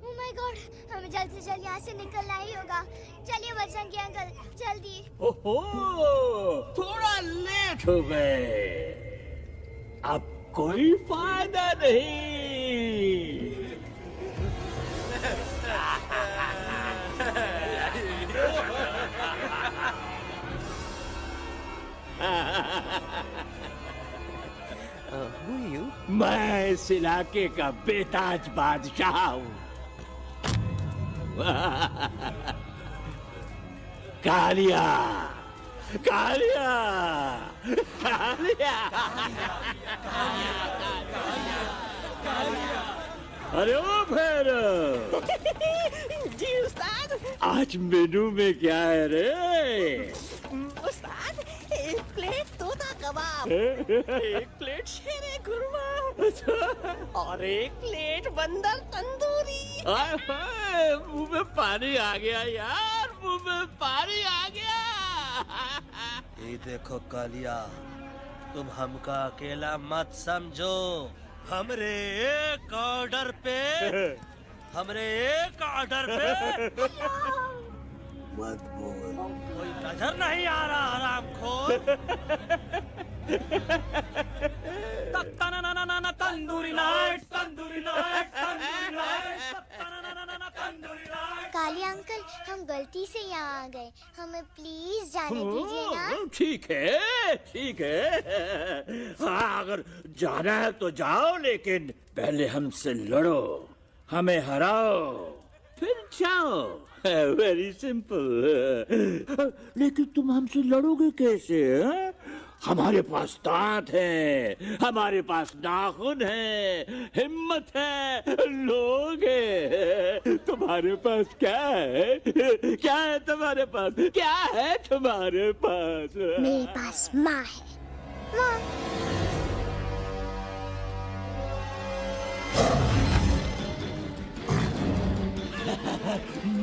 ओह माय गॉड, हमें जल्द से जल्द यहाँ से निकलना ही होगा. चलिए बजरंगी अंकल, जल्दी. ओहो, थोड़ा लेट हो गए, अब कोई फायदा नहीं. Who are you? मैं इस इलाके का बेताज बादशाह हूँ. कालिया, कालिया, कालिया, अरे ओ भैरव. जी उस्ताद. आज मेनू में क्या है रे? उस्ताद, 1 प्लेट तोता कबाब, 1 प्लेट शेरे खुरमा और 1 प्लेट बंदर तंदूरी. हाय हाय, मुंह में पानी आ गया यार, मुंह में पानी आ गया. ये देखो कालिया, तुम हमका अकेला मत समझो. हमरे एक ऑर्डर पे मत बोल. कोई नजर नहीं आ रहा हरामखोर. Tandoori night, tandoori night, tandoori night, tandoori night. Kalia uncle, हम गलती से यहाँ आ गए, हमें प्लीज जाने दीजिए ना। ठीक है, ठीक है। हाँ, अगर जाना है तो जाओ, लेकिन पहले हमसे लड़ो, हमें हराओ, फिर जाओ। Very simple. लेकिन तुम हमसे लड़ोगे कैसे? हैं? हमारे पास दांत है, हमारे पास नाखून है, हिम्मत है, लोग है। तुम्हारे पास क्या है? क्या है तुम्हारे पास? क्या है तुम्हारे पास? मेरे पास माँ है।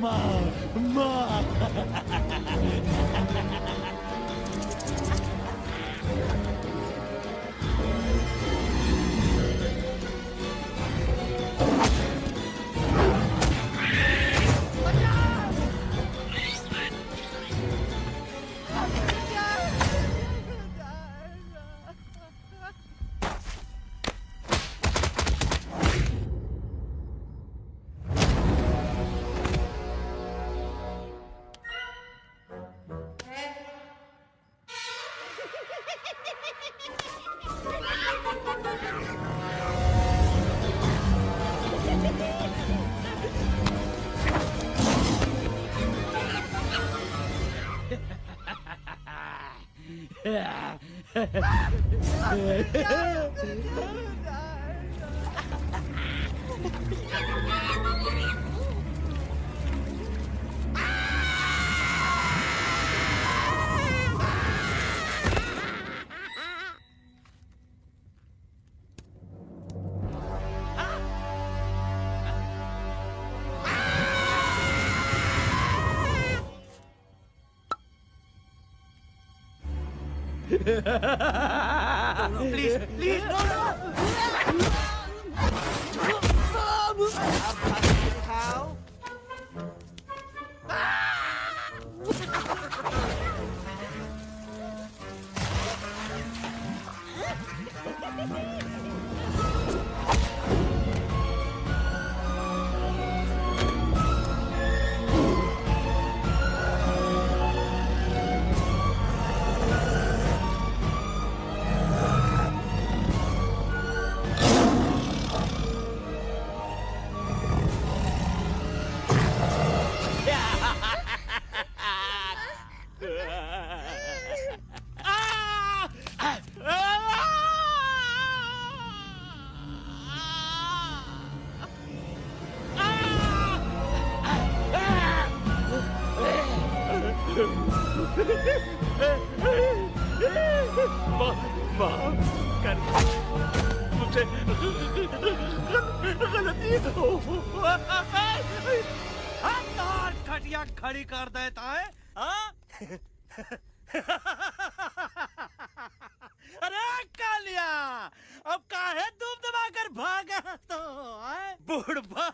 माँ। माँ। Please please no no. मुझसे गलती हो। खटिया खड़ी कर देता है। हाँ? अरे कालिया, अब काहे तुम दबाकर भागा तो? बुढ़बा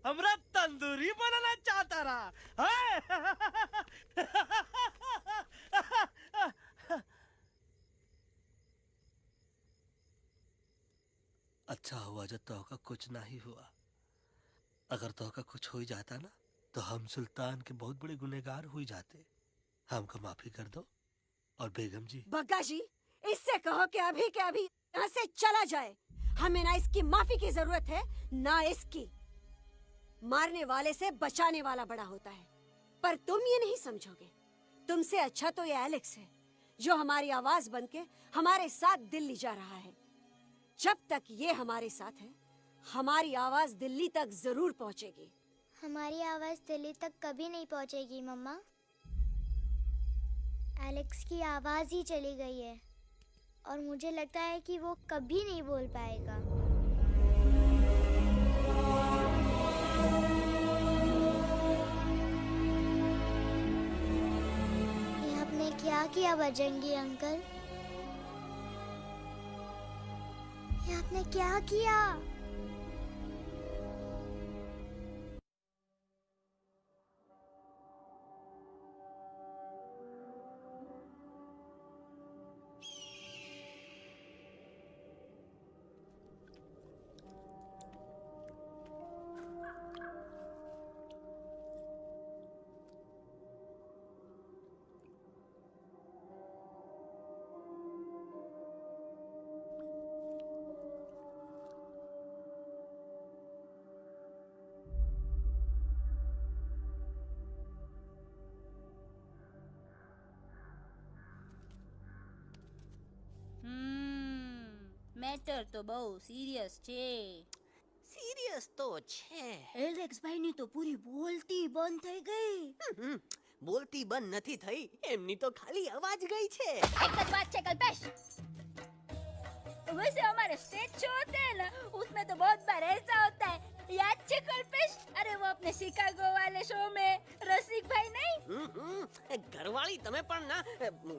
हमरा तंदूरी बनाना चाहता रहा। अच्छा हुआ जो तोहका कुछ नहीं हुआ। अगर तोहका कुछ हो ही जाता ना, तो हम सुल्तान के बहुत बड़े गुनहगार हो जाते। हमको माफी कर दो। और बेगम जी, बग्गा जी, इससे कहो कि अभी के अभी यहाँ से चला जाए। हमें ना इसकी माफी की जरूरत है, ना इसकी। मारने वाले से बचाने वाला बड़ा होता है, पर तुम ये नहीं समझोगे। तुमसे अच्छा तो ये एलेक्स है, जो हमारी आवाज बनके हमारे साथ दिल्ली जा रहा है। जब तक ये हमारे साथ है, हमारी आवाज दिल्ली तक जरूर पहुंचेगी। हमारी आवाज दिल्ली तक कभी नहीं पहुंचेगी मम्मा। एलेक्स की आवाज ही चली गई है और मुझे लगता है कि वो कभी नहीं बोल पाएगा। ये आपने क्या किया बजरंगी अंकल? ये आपने क्या किया? મેટર તો બહુ સિરિયસ છે. सीरियस तो छे. એલેક્સ ભાઈ ની તો પૂરી બોલતી બંધ થઈ ગઈ. बोलती बंद नहीं थई, एमनी तो खाली आवाज गई छे. एक જ बात છે कल्पेश. वैसे हमारे स्टेज शो होते हैं ना, उसमें तो बहुत बार ऐसा होता है. याद है कल्पेश? अरे वो अपने शिकागो वाले शो में रसिक भाई नहीं? घरवाली तमे पण ना,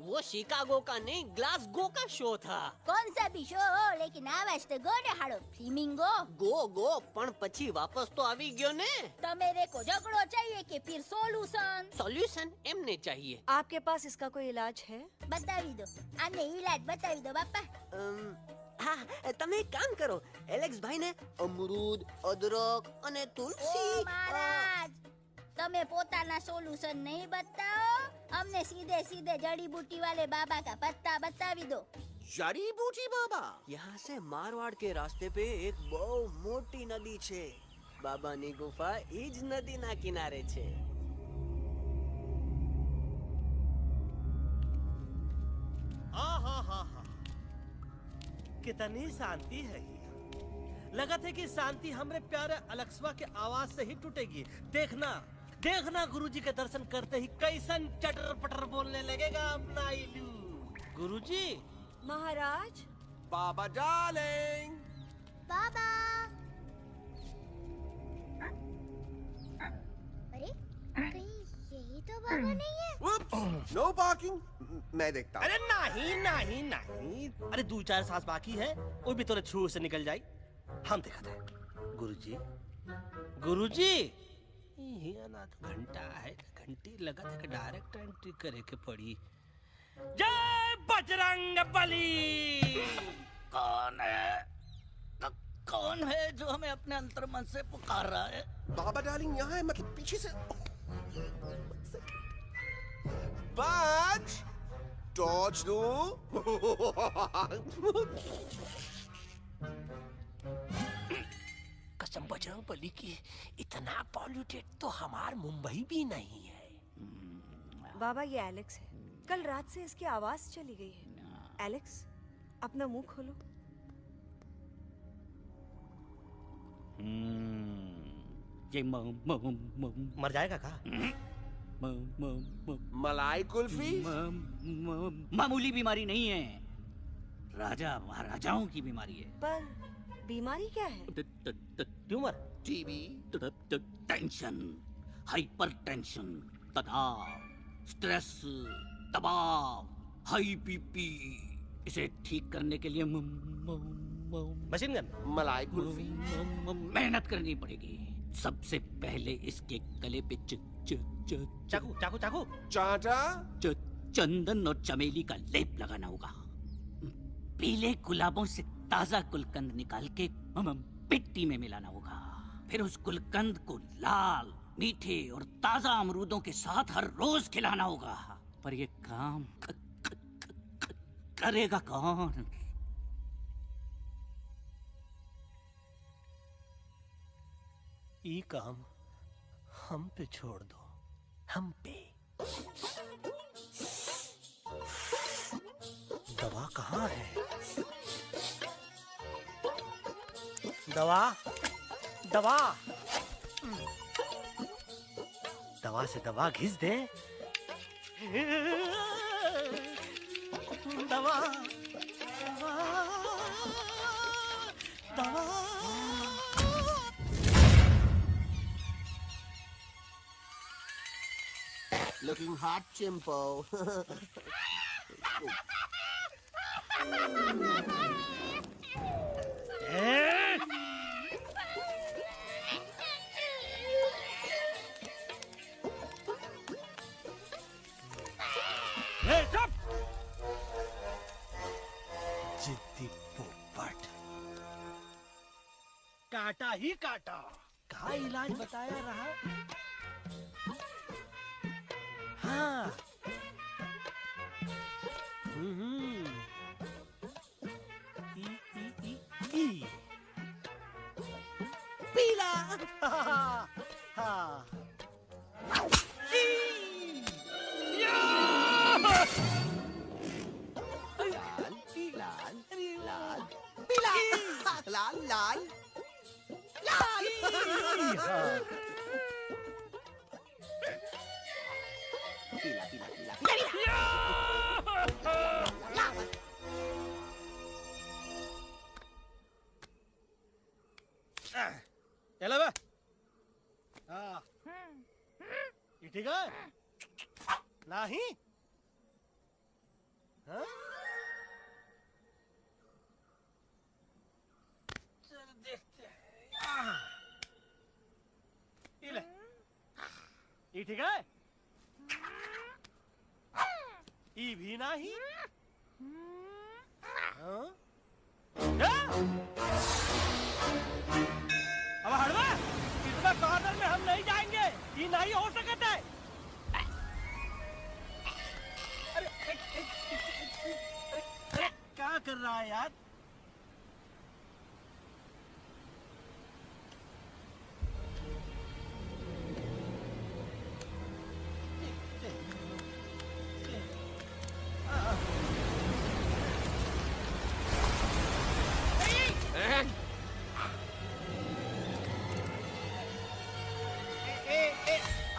वो शिकागो का नहीं ग्लासगो का शो था. कौन सा भी शो हो, लेकिन आवाज तो गो ने हाड़ो. फ्लेमिंगो गो पण पछी वापस तो आवी गयो ने. तो मेरे को झगड़ो चाहिए कि फिर सोल्यूशन? सॉल्यूशन एमने चाहिए. आपके पास इसका कोई इलाज है? बतावी दो, आने इलाज बतावी दो बापा. हाँ, તમે એક કામ કરો, એલેક્સ ભાઈ ને અમરૂદ, અદરક અને તુલસી. ओ महाराज, તમે પોતાના સોલ્યુશન नहीं बताओ, हमने सीधे सीधे जड़ी बूटी वाले बाबा का पत्ता बतावी दो. जड़ी बूटी बाबा? यहाँ से मारवाड़ के रास्ते पे एक बहु मोटी नदी छे. बाबानी गुफा ईज नदी ना किनारे छे. कितनी शांति है ये। लगा था कि शांति हमरे प्यारे अलक्सवा के आवाज से ही टूटेगी. देखना देखना गुरुजी के दर्शन करते ही कैसन चटर पटर बोलने लगेगा अपना इलू. गुरुजी. महाराज. बाबा डार्लिंग. बाबा. अरे कहीं यही तो बाबा नहीं है? No parking. मैं देखता हूँ. अरे नहीं नहीं नहीं, अरे 2-4 सांस बाकी है, वो भी तोरे छू से निकल जाए. हम देखा थे. गुरुजी गुरुजी. ये ना तो घंटा है, घंटी लगा था कि डायरेक्ट एंट्री करे के पड़ी. जय बजरंग बली. कौन है जो हमें अपने अंतर्मन से पुकार रहा है? बाबा डार्लिंग यहाँ है, मतलब पीछे से. बाज टॉर्च दो. कसम बजरंग बली की, इतना पॉल्यूटेड तो हमार मुंबई भी नहीं है. बाबा ये एलेक्स है. कल रात से इसकी आवाज चली गई है. एलेक्स, अपना मुंह खोलो. ये मर जाएगा का? मलाई कुल्फी? मामूली बीमारी नहीं है, राजा महाराजाओं की बीमारी है. पर बीमारी क्या है? Tumour, TB, tension, hyper tension, तनाव, स्ट्रेस, दबाव, हाई बीपी. इसे ठीक करने के लिए मशीन गन, मलाई कुल्फी. मेहनत करनी पड़ेगी. सबसे पहले इसके गले पे चाकू चाकू चाकू चाटा, चंदन और चमेली का लेप लगाना होगा. पीले गुलाबों से ताजा गुलकंद निकाल के मिट्टी में मिलाना होगा. फिर उस गुलकंद को लाल, मीठे और ताजा अमरूदों के साथ हर रोज खिलाना होगा. पर ये काम करेगा कौन? ये काम हम पे छोड़ दो. हम पे. दवा कहाँ है? दवा दवा दवा से दवा घिस दे. दवा दवा. Looking hot, Chimpo. जिद्दी पोपट. काटा ही काटा. कहाँ इलाज बताया रहा? हाँ. ई. पीला. हाँ. लाल, लाल, लाल, पीला. ये ठीक है नहीं हाँ? चल देखते हैं ये ले ये ठीक है ये भी नहीं हाँ? अब हड़वा इसमें कॉर्नर में हम नहीं जाएंगे ये नहीं हो सकता है अरे क्या कर रहा है यार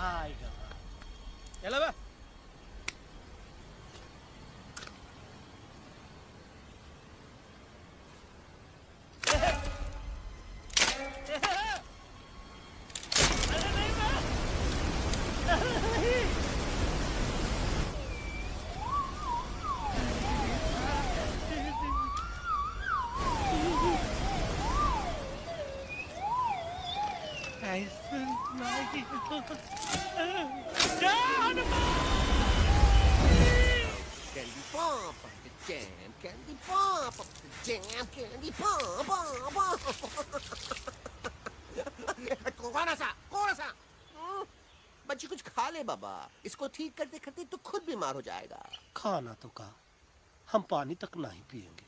आएगा चलो बा Candy pop up the jam, candy pop up the jam, candy pop up. कौन सा? बच्ची कुछ खा ले बाबा, इसको ठीक करते करते तो खुद बीमार हो जाएगा। खाना तो का हम पानी तक नहीं पिएंगे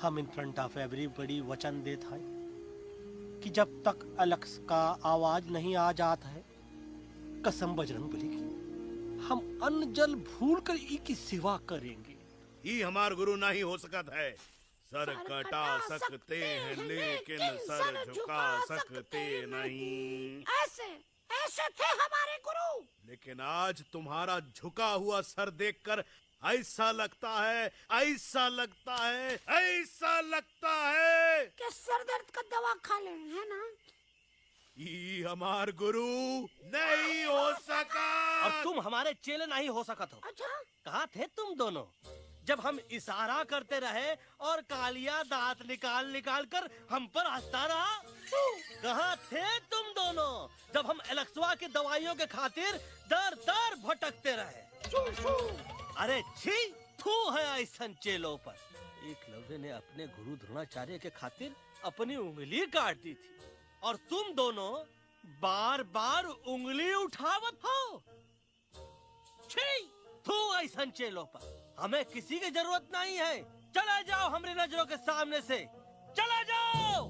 हम इन फ्रंट ऑफ एवरीबॉडी वचन देता है कि जब तक एलेक्स का आवाज नहीं आ जाता है कसम बजरंगबली की हम अन्न जल भूल कर ई की सेवा करेंगे ये हमार गुरु नहीं हो सकता है सर कटा सकते हैं लेकिन सर झुका सकते नहीं ऐसे ऐसे थे हमारे गुरु लेकिन आज तुम्हारा झुका हुआ सर देखकर ऐसा लगता है कि सर दर्द का दवा खा ले है ना ये हमार गुरु नहीं हो सका और तुम हमारे चेले नहीं हो सका तो अच्छा कहाँ थे तुम दोनों जब हम इशारा करते रहे और कालिया दांत निकाल निकाल कर हम पर हंसता रहा कहाँ थे तुम दोनों जब हम एलेक्सवा की दवाइयों के खातिर दर दर भटकते रहे अरे छी थू है ऐसन चेलों पर एकलव्य ने अपने गुरु द्रोणाचार्य के खातिर अपनी उंगली काट दी थी और तुम दोनों बार बार उंगली उठावत हो छी थू ऐसन चेलों पर हमें किसी की जरूरत नहीं है चले जाओ हमारी नजरों के सामने से चले जाओ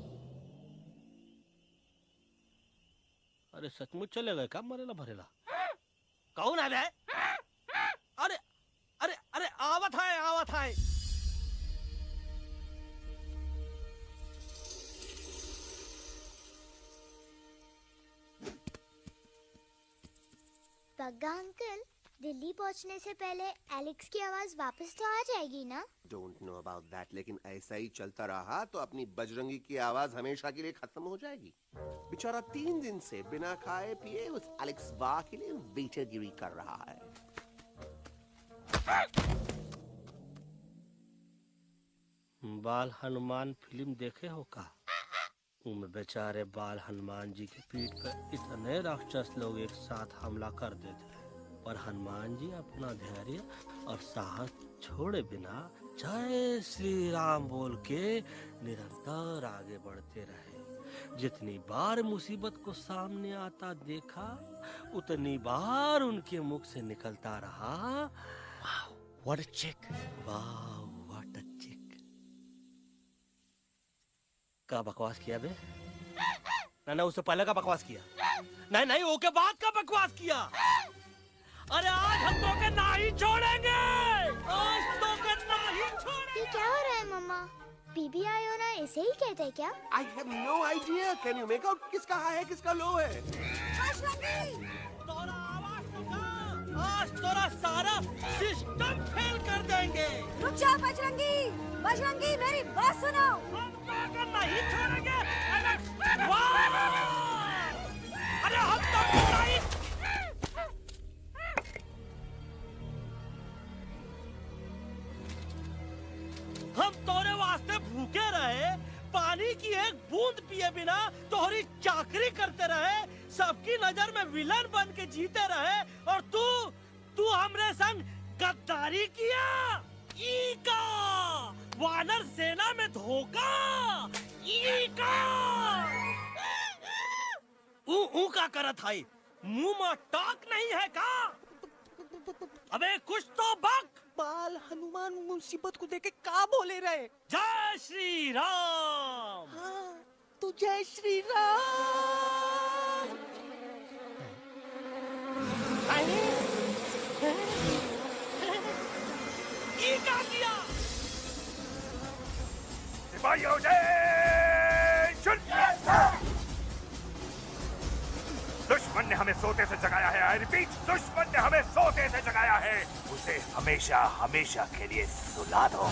अरे सचमुच चले गए कब मरेला भरेला कौन है बे अरे अरे अरे आवत है पग्गा अंकल दिल्ली पहुंचने से पहले एलेक्स की आवाज वापस तो आ जाएगी ना डोंट नो अबाउट दैट लेकिन ऐसा ही चलता रहा तो अपनी बजरंगी की आवाज हमेशा के लिए खत्म हो जाएगी बेचारा 3 दिन से बिना खाए पिए उस एलेक्स वाह के लिए बेटेगिरी कर रहा है बाल हनुमान फिल्म देखे हो का उनमें बेचारे बाल हनुमान जी की पीठ पर इतने राक्षस लोग एक साथ हमला कर देते हैं और हनुमान जी अपना धैर्य और साहस छोड़े बिना जय श्री राम बोल के निरंतर आगे बढ़ते रहे जितनी बार मुसीबत को सामने आता देखा उतनी बार उनके मुख से निकलता रहा व्हाट अ चिक वाह व्हाट अ चिक का बकवास किया बे ना उससे पहले का बकवास किया नहीं ओके बाद का बकवास किया अरे आज हम तो के नहीं छोड़ेंगे आज तो के नहीं छोड़ेंगे ये क्या हो रहा है मम्मा बीबी आयो ना ऐसे ही कहते हैं क्या I have no idea can you make out किसका हाई है किसका लो है तोरा आवाज तो आज तोरा सारा सिस्टम फेल कर देंगे रुक जाओ बजरंगी बजरंगी मेरी बात सुनो नहीं छोड़ेंगे अरे हम तो नहीं पानी की एक बूंद पिए बिना तोहरी चाकरी करते रहे, सबकी नजर में विलन बन के जीते रहे, और तू हमरे संग गद्दारी किया। ई का वानर सेना में धोखा, ई का ऊ का करत है, मुंह में टाक नहीं है का? अबे कुछ तो बक। बाल हनुमान मुसीबत को देखे का बोले रहे? जय श्री राम। हाँ, तो जय श्री राम। ये क्या किया? सिपाहियों दुश्मन ने हमें सोते से जगाया है। आई रिपीट, दुश्मन ने हमें सोते से जगाया है। उसे हमेशा हमेशा के लिए सुला दो।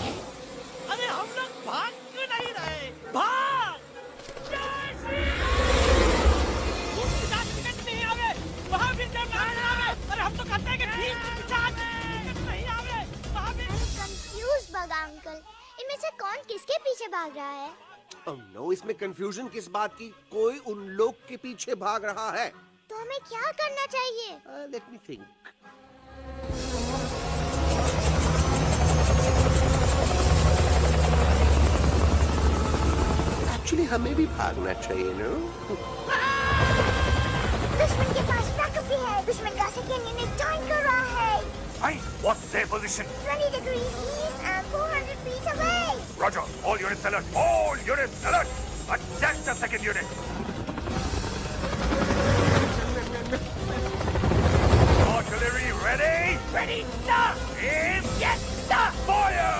अरे हम लोग भाग क्यों नहीं रहे? भाग! नहीं आवे, वहाँ भी जब नहीं आवे। अरे हम तो कहते हैं कि नहीं आवे, वहाँ भी। कंफ्यूज बगा अंकल, इनमें से कौन किसके पीछे भाग रहा है? Oh no, इसमें कंफ्यूजन किस बात की? कोई उन लोग के पीछे भाग रहा है। तो हमें क्या करना चाहिए? Let me think. Actually, हमें भी भागना चाहिए, no? दुश्मन के पास बैकअप भी है। दुश्मन का सेकेंड यूनिट जॉइन कर रहा है। Hey, what's their position? 20 degrees east and 400 feet away. Roger, all units alert. All units alert. Attack the second unit. Artillery ready? Ready, sir. Aim. Yes, sir. Fire!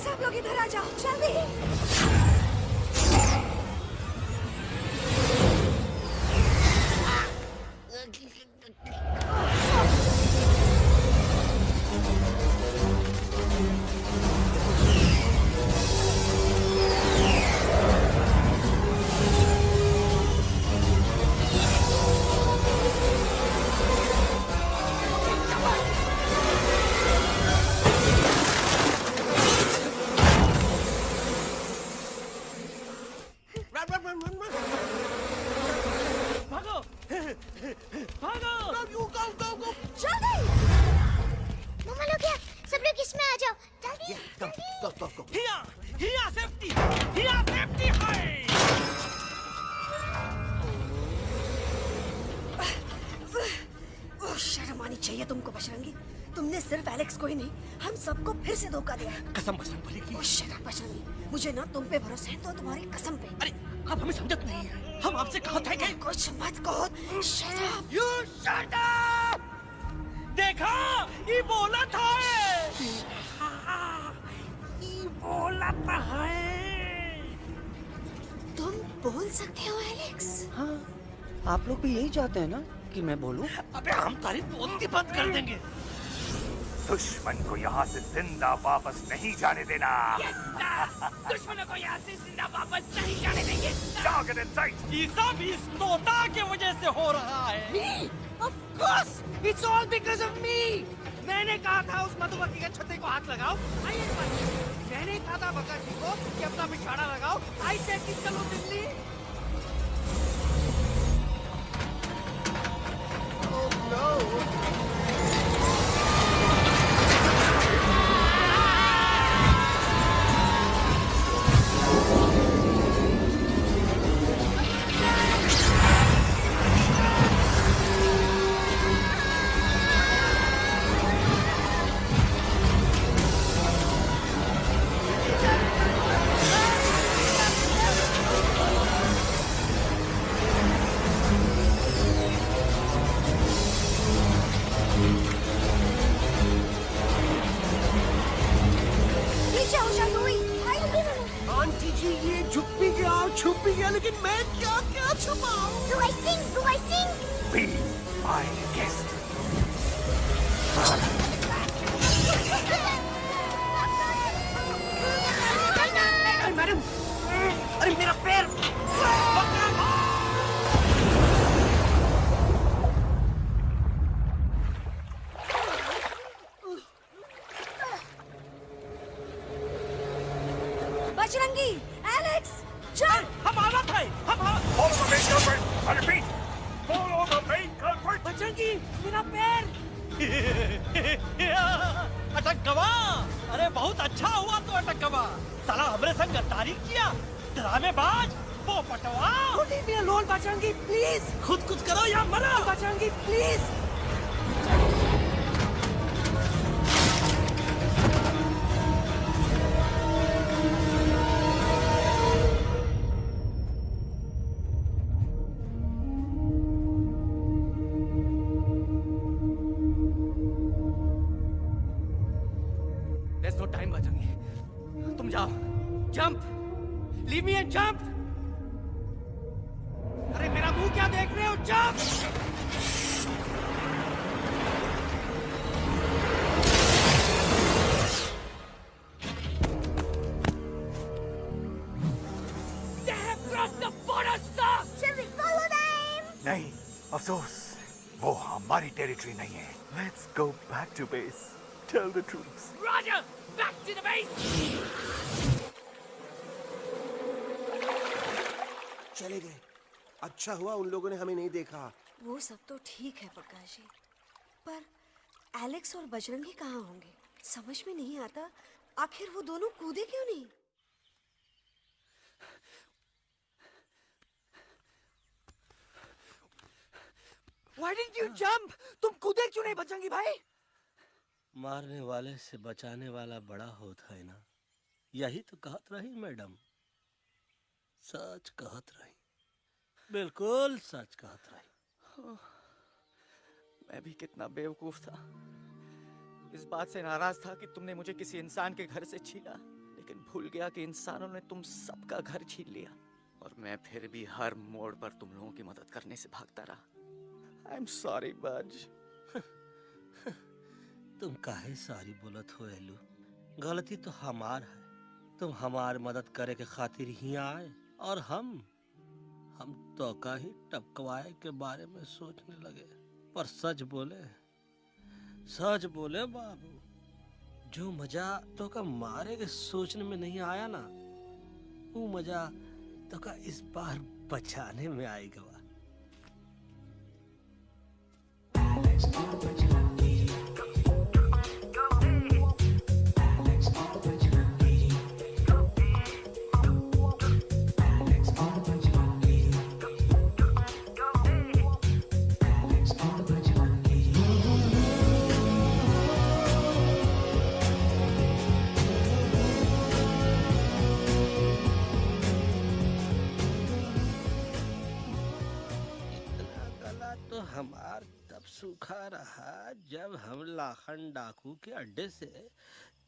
सब लोग इधर आ जाओ, जल्दी। शर्म आनी चाहिए तुमको बजरंगी। तुमने सिर्फ एलेक्स को ही नहीं, हम सबको फिर से धोखा दिया। कसम बजरंग बली की। शट अप बजरंगी, मुझे ना तुम पे भरोसा है तो तुम्हारी कसम पे। अरे आप हमें समझत नहीं है, हम आपसे कहते हैं कि कुछ मत कहो। Shut up. You shut up. देखा, ये बोला था, ये बोला था। तुम बोल सकते हो एलेक्स? हाँ, आप लोग भी यही चाहते हैं ना कि मैं बोलूं? अबे हम तारीफ बोलती बंद कर देंगे। दुश्मन को यहाँ से जिंदा वापस नहीं जाने देना। दुश्मनों को यहाँ से जिंदा वापस नहीं जाने देंगे। Target in sight. ये सब इस तोता की वजह से हो रहा है। Me? Of course, it's all because of me. मैंने कहा था उस मधुमक्खी के छत्ते को हाथ लगाओ। मैंने कहा था बका जी को कि अपना बिछाड़ा लगाओ। आई सेड कि चलो दिल्ली। Oh no! आंटी जी, ये छुप भी गया, लेकिन मैं क्या क्या छुपाऊं? Do I sing? Be my guest. Madam, अरे मेरा पैर! Bajrangi, Alex, jump! हम आना था, बजरंगी, मेरा पैर! अटक गवा। अरे बहुत अच्छा हुआ तो अटक गवा। साला हमरे संग गद्दारी किया, ड्रामेबाज, पोपटवा। Leave me alone, Bajrangi, please! खुद कुछ करो या मरो। Bajrangi, please! There's no time, Bajrangi. तुम जाओ, jump! Leave me and jump! अरे मेरा मुंह क्या देख रहे हो? Jump! They have crossed the border, sir! Shall we follow them? नहीं, अफसोस, वो हमारी टेरिटरी नहीं है। Let's go back to base. Tell the troops. Roger! Back to the base! चले गए। अच्छा हुआ उन लोगों ने हमें नहीं देखा। वो सब तो ठीक है प्रकाश जी, पर एलेक्स और बजरंगी कहाँ होंगे? समझ में नहीं आता, आखिर वो दोनों कूदे क्यों नहीं? Why didn't you jump? तुम कूदे क्यों नहीं बजरंगी भाई? मारने वाले से बचाने वाला बड़ा होता है ना। यही तो कहत रही मैडम, सच कहत रही, बिल्कुल सच कहत रही। मैं भी कितना बेवकूफ था। इस बात से नाराज था कि तुमने मुझे किसी इंसान के घर से छीना, लेकिन भूल गया कि इंसानों ने तुम सबका घर छीन लिया और मैं फिर भी हर मोड़ पर तुम लोगों की मदद करने से भागता रहा। I'm sorry, बज। तुम काहे सारी बोलत हो एलू? गलती तो हमार है। तुम हमार मदद करे के खातिर ही आए और हम तो का ही टपकवाए के बारे में सोचने लगे। पर सच बोले बाबू, जो मजा तो का मारे के सोचने में नहीं आया ना, वो मजा तो का इस बार बचाने में आएगा। हमार तब सूखा रहा जब हम लाखन डाकू के अड्डे से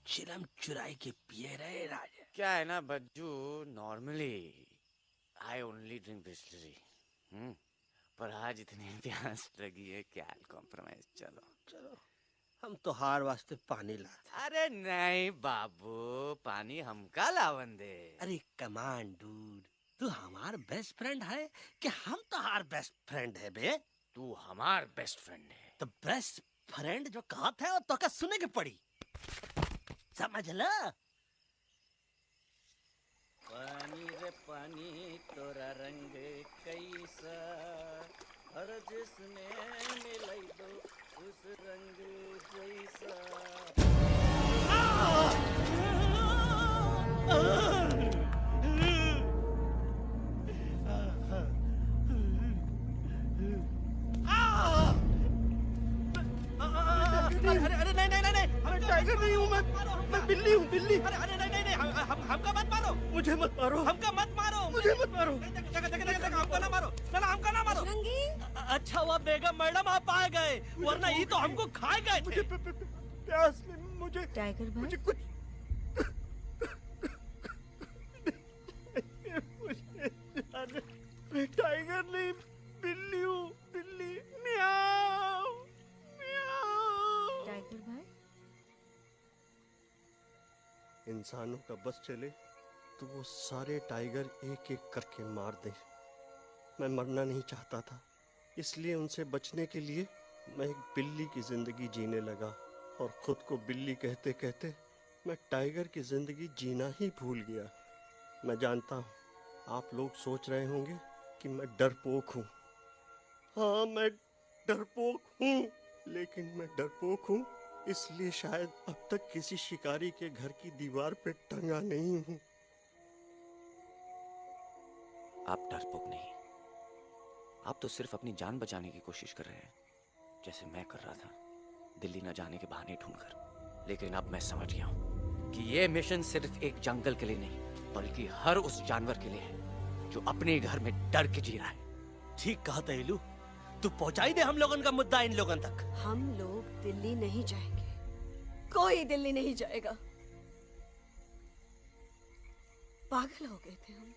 चिलम चुराई के पिए रहे राजा। क्या है ना Bajju, normally I only drink Bisleri, पर आज इतनी प्यास लगी है क्या कॉम्प्रोमाइज। चलो हम तो हार वास्ते पानी लाते। अरे नहीं बाबू, पानी हमका लावन दे। अरे कमान डूड, तू हमार बेस्ट फ्रेंड है कि हम तो हार बेस्ट फ्रेंड है बे? तू हमार बेस्ट फ्रेंड है। तो बेस्ट फ्रेंड जो कहत है वो तो का सुने के पड़ी, समझ ल। पानी रे पानी तोरा रंग कैसा, हर जिसने मिलाई दो उस रंग जैसा। अरे नहीं, मैं टाइगर नहीं हूँ, मैं बिल्ली हूँ, बिल्ली। अरे नहीं, हमका मत मारो, मुझे मत मारो, हमका मत मारो, मुझे मत मारो, हमका ना मारो, ना हमका ना मारो। अच्छा हुआ बेगम मैडम आप आ गए, वरना ये तो हमको खा गए। मुझे प्यास में मुझे टाइगर भाई, मुझे कुछ मैं टाइगर नहीं, बिल्ली हूँ, बिल्ली। म्याऊ म्याऊ। इंसानों का बस चले तो वो सारे टाइगर एक एक करके मार दें। मैं मरना नहीं चाहता था, इसलिए उनसे बचने के लिए मैं एक बिल्ली की जिंदगी जीने लगा और खुद को बिल्ली कहते कहते मैं टाइगर की जिंदगी जीना ही भूल गया। मैं जानता हूँ आप लोग सोच रहे होंगे कि मैं डरपोक हूँ। हाँ, मैं डरपोक हूँ, लेकिन मैं डरपोक हूँ इसलिए शायद अब तक किसी शिकारी के घर की दीवार पे टंगा नहीं हूँ। आप डरपोक नहीं, आप तो सिर्फ अपनी जान बचाने की कोशिश कर रहे हैं, जैसे मैं कर रहा था दिल्ली न जाने के बहाने ढूंढकर। लेकिन अब मैं समझ गया हूं कि ये मिशन सिर्फ एक जंगल के लिए नहीं, बल्कि हर उस जानवर के लिए है जो अपने घर में डर के जी रहा है। ठीक कहा तहेलू, तू पहुंचाई दे हम लोगन का मुद्दा इन लोगन तक। हम लोग दिल्ली नहीं जाएंगे, कोई दिल्ली नहीं जाएगा। पागल हो गए थे हम,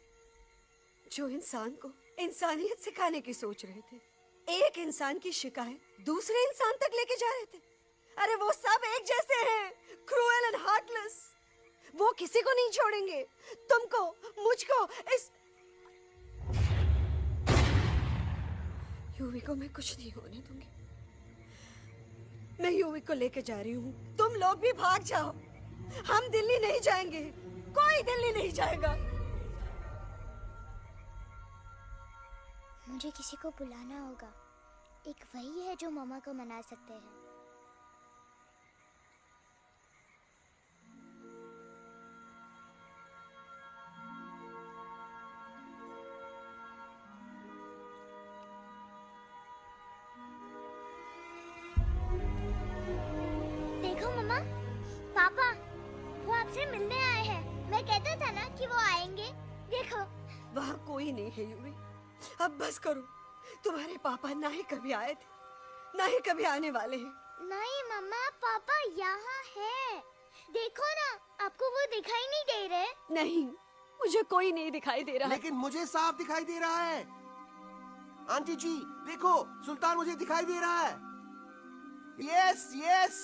जो इंसान को इंसानियत सिखाने की सोच रहे थे, एक इंसान की शिकायत दूसरे इंसान तक लेके जा रहे थे। अरे वो सब एक जैसे हैं, क्रूएल एंड हार्टलेस। वो किसी को नहीं छोड़ेंगे, तुमको, मुझको, इस यूवी को मैं कुछ नहीं होने दूंगी। मैं यूवी को लेके जा रही हूँ, तुम लोग भी भाग जाओ। हम दिल्ली नहीं जाएंगे, कोई दिल्ली नहीं जाएगा। मुझे किसी को बुलाना होगा, एक वही है जो मामा को मना सकते हैं। देखो मामा, पापा वो आपसे मिलने आए हैं। मैं कहता था ना कि वो आएंगे। देखो वहाँ कोई नहीं है यूवी, अब बस करो। तुम्हारे पापा ना ही कभी आए थे, ना ही कभी आने वाले हैं। नहीं मम्मा, पापा यहाँ है। देखो ना, आपको वो दिखाई नहीं दे रहे? नहीं, मुझे कोई नहीं दिखाई दे रहा। लेकिन मुझे साफ दिखाई दे रहा है। आंटी जी देखो, सुल्तान मुझे दिखाई दे रहा है। Yes yes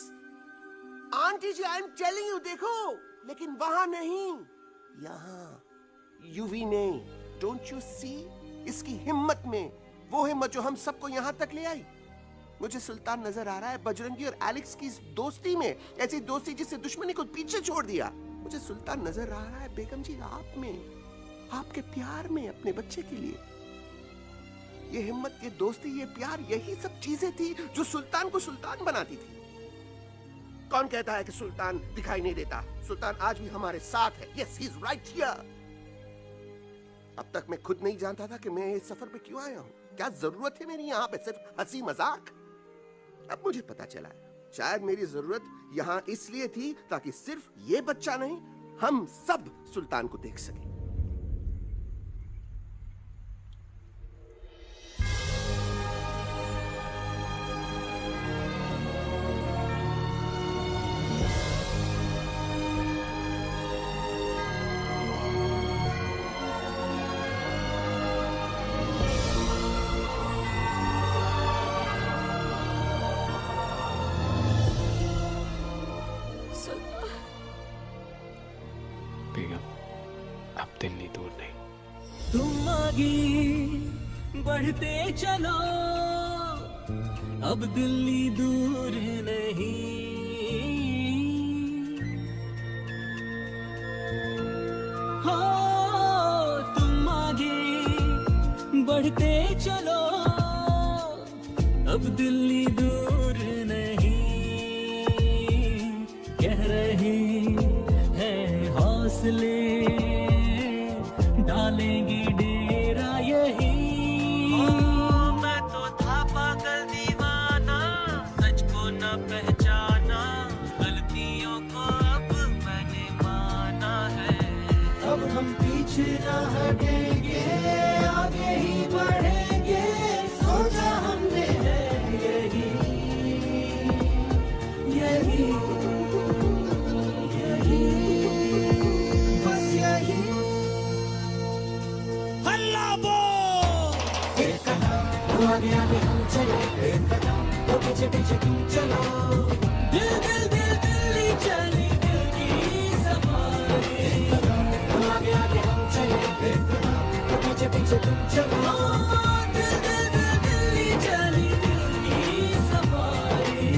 aunty ji, I am telling you, देखो। लेकिन वहां नहीं, यहाँ यूवी ने। Don't you see? इसकी हिम्मत में, वो हिम्मत जो हम सबको यहाँ तक ले आई। मुझे सुल्तान नजर आ रहा है बजरंगी और एलेक्स की इस दोस्ती में, ऐसी दोस्ती जिससे दुश्मनी को पीछे छोड़ दिया। मुझे सुल्तान नजर आ रहा है बेगम जी आप में, आपके प्यार में अपने बच्चे के लिए। ये हिम्मत, ये दोस्ती, ये प्यार, यही सब चीजें थी जो सुल्तान को सुल्तान बनाती थी। कौन कहता है कि सुल्तान दिखाई नहीं देता? सुल्तान आज भी हमारे साथ है। Yes, he is right here. अब तक मैं खुद नहीं जानता था कि मैं इस सफर पे क्यों आया हूँ। क्या जरूरत है मेरी यहाँ पे सिर्फ हंसी मजाक? अब मुझे पता चला है, शायद मेरी जरूरत यहाँ इसलिए थी ताकि सिर्फ ये बच्चा नहीं, हम सब सुल्तान को देख सकें। बेगम, अब दिल्ली दूर नहीं। तुम आगे बढ़ते चलो, अब दिल्ली दूर नहीं। हो तुम आगे बढ़ते चलो, अब दिल्ली दूर नहीं। कह रहे हैं हौसले, डालेंगे डेरा यही। मैं तो था पागल दीवाना, सच को न पहचाना, गलतियों को अब मैंने माना है। अब हम पीछे न हटेंगे, आगे ही बढ़ेंगे, सोचा हमने है यही यही आगे आगे हम चले, एक कदम तो पीछे पीछे तुम चलो। दिल दिल दिल दिल्ली चली, दिल की सफारी। मुझे तुम चलो दिल दिल दिल दिल्ली चली दिल की सफारी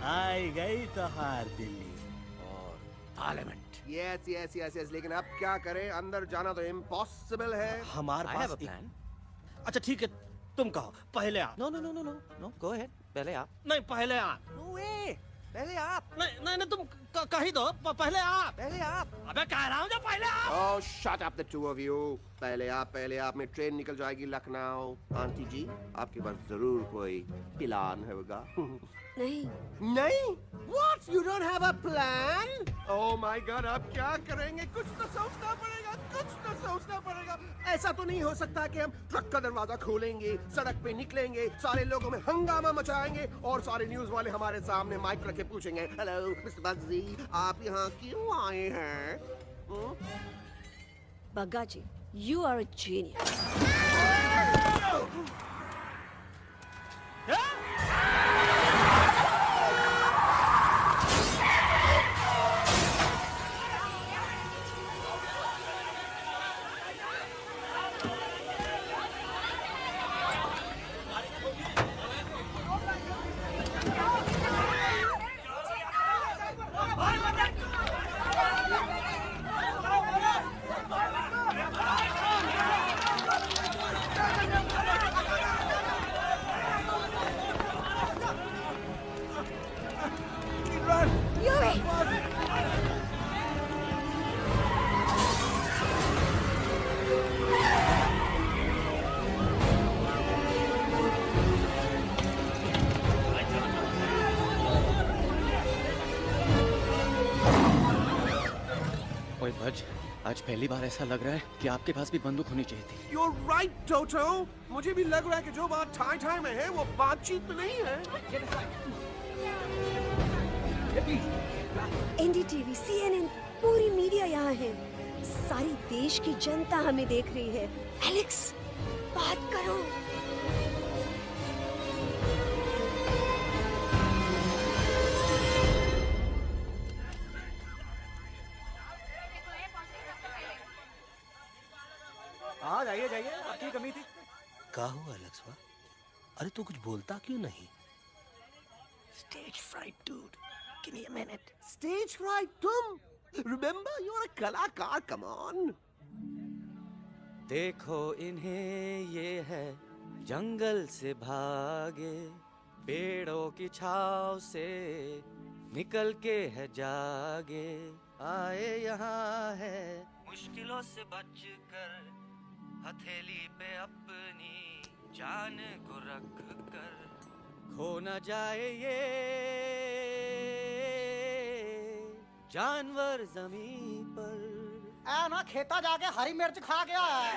आई गई तो हार दिल्ली और parliament. Yes yes yes yes, लेकिन अब क्या करें, अंदर जाना तो इम्पॉसिबल है। हमारे I have pass a plan. अच्छा ठीक है, तुम कहो पहले आप। No no no no no no, go ahead, पहले आप। नहीं पहले आप। नो वे, पहले आप। नहीं नहीं नहीं, तुम कह ही दो, पहले आप। पहले आप। अबे कह रहा हूँ जो पहले आप। Oh, shut up the two of you. पहले आप में ट्रेन निकल जाएगी लखनऊ। आंटी जी, आपके पास जरूर कोई प्लान होगा। नहीं। नहीं? What? You don't have a plan? Oh my God, आप क्या करेंगे? कुछ तो सोचना पड़ेगा, कुछ तो सोचना पड़ेगा। ऐसा तो नहीं हो सकता कि हम ट्रक का दरवाजा खोलेंगे, सड़क पे निकलेंगे, सारे लोगों में हंगामा मचाएंगे और सारे न्यूज वाले हमारे सामने माइक रख के पूछेंगे, हेलो मिस्टर बग्जी, आप यहाँ क्यों आए हैं? बग्गा जी, you are a genius. ओए भज, आज पहली बार ऐसा लग रहा है कि आपके पास भी बंदूक होनी चाहिए थी। You're right, Toto. मुझे भी लग रहा है कि जो बात ठाई ठाई में है वो बातचीत में नहीं है। एनडीटीवी, CNN, पूरी मीडिया यहाँ है। सारी देश की जनता हमें देख रही है। एलेक्स, बात करो। हाँ जाइए जाइए, आपकी कमी थी। क्या हुआ लक्ष्मा? अरे तू कुछ बोलता क्यों नहीं? Stage fright, dude. Give me a minute. Stage fright, तुम? Remember, you're a कलाकार. Come on. देखो इन्हें, ये है जंगल से भागे, पेड़ों की छाव से निकल के है जागे, आए यहाँ है मुश्किलों से बचकर, हथेली पे अपनी जान को रख कर, खो न जाए ये जानवर जमीन पर। ऐ ना खेता जाके हरी मिर्च खा गया है।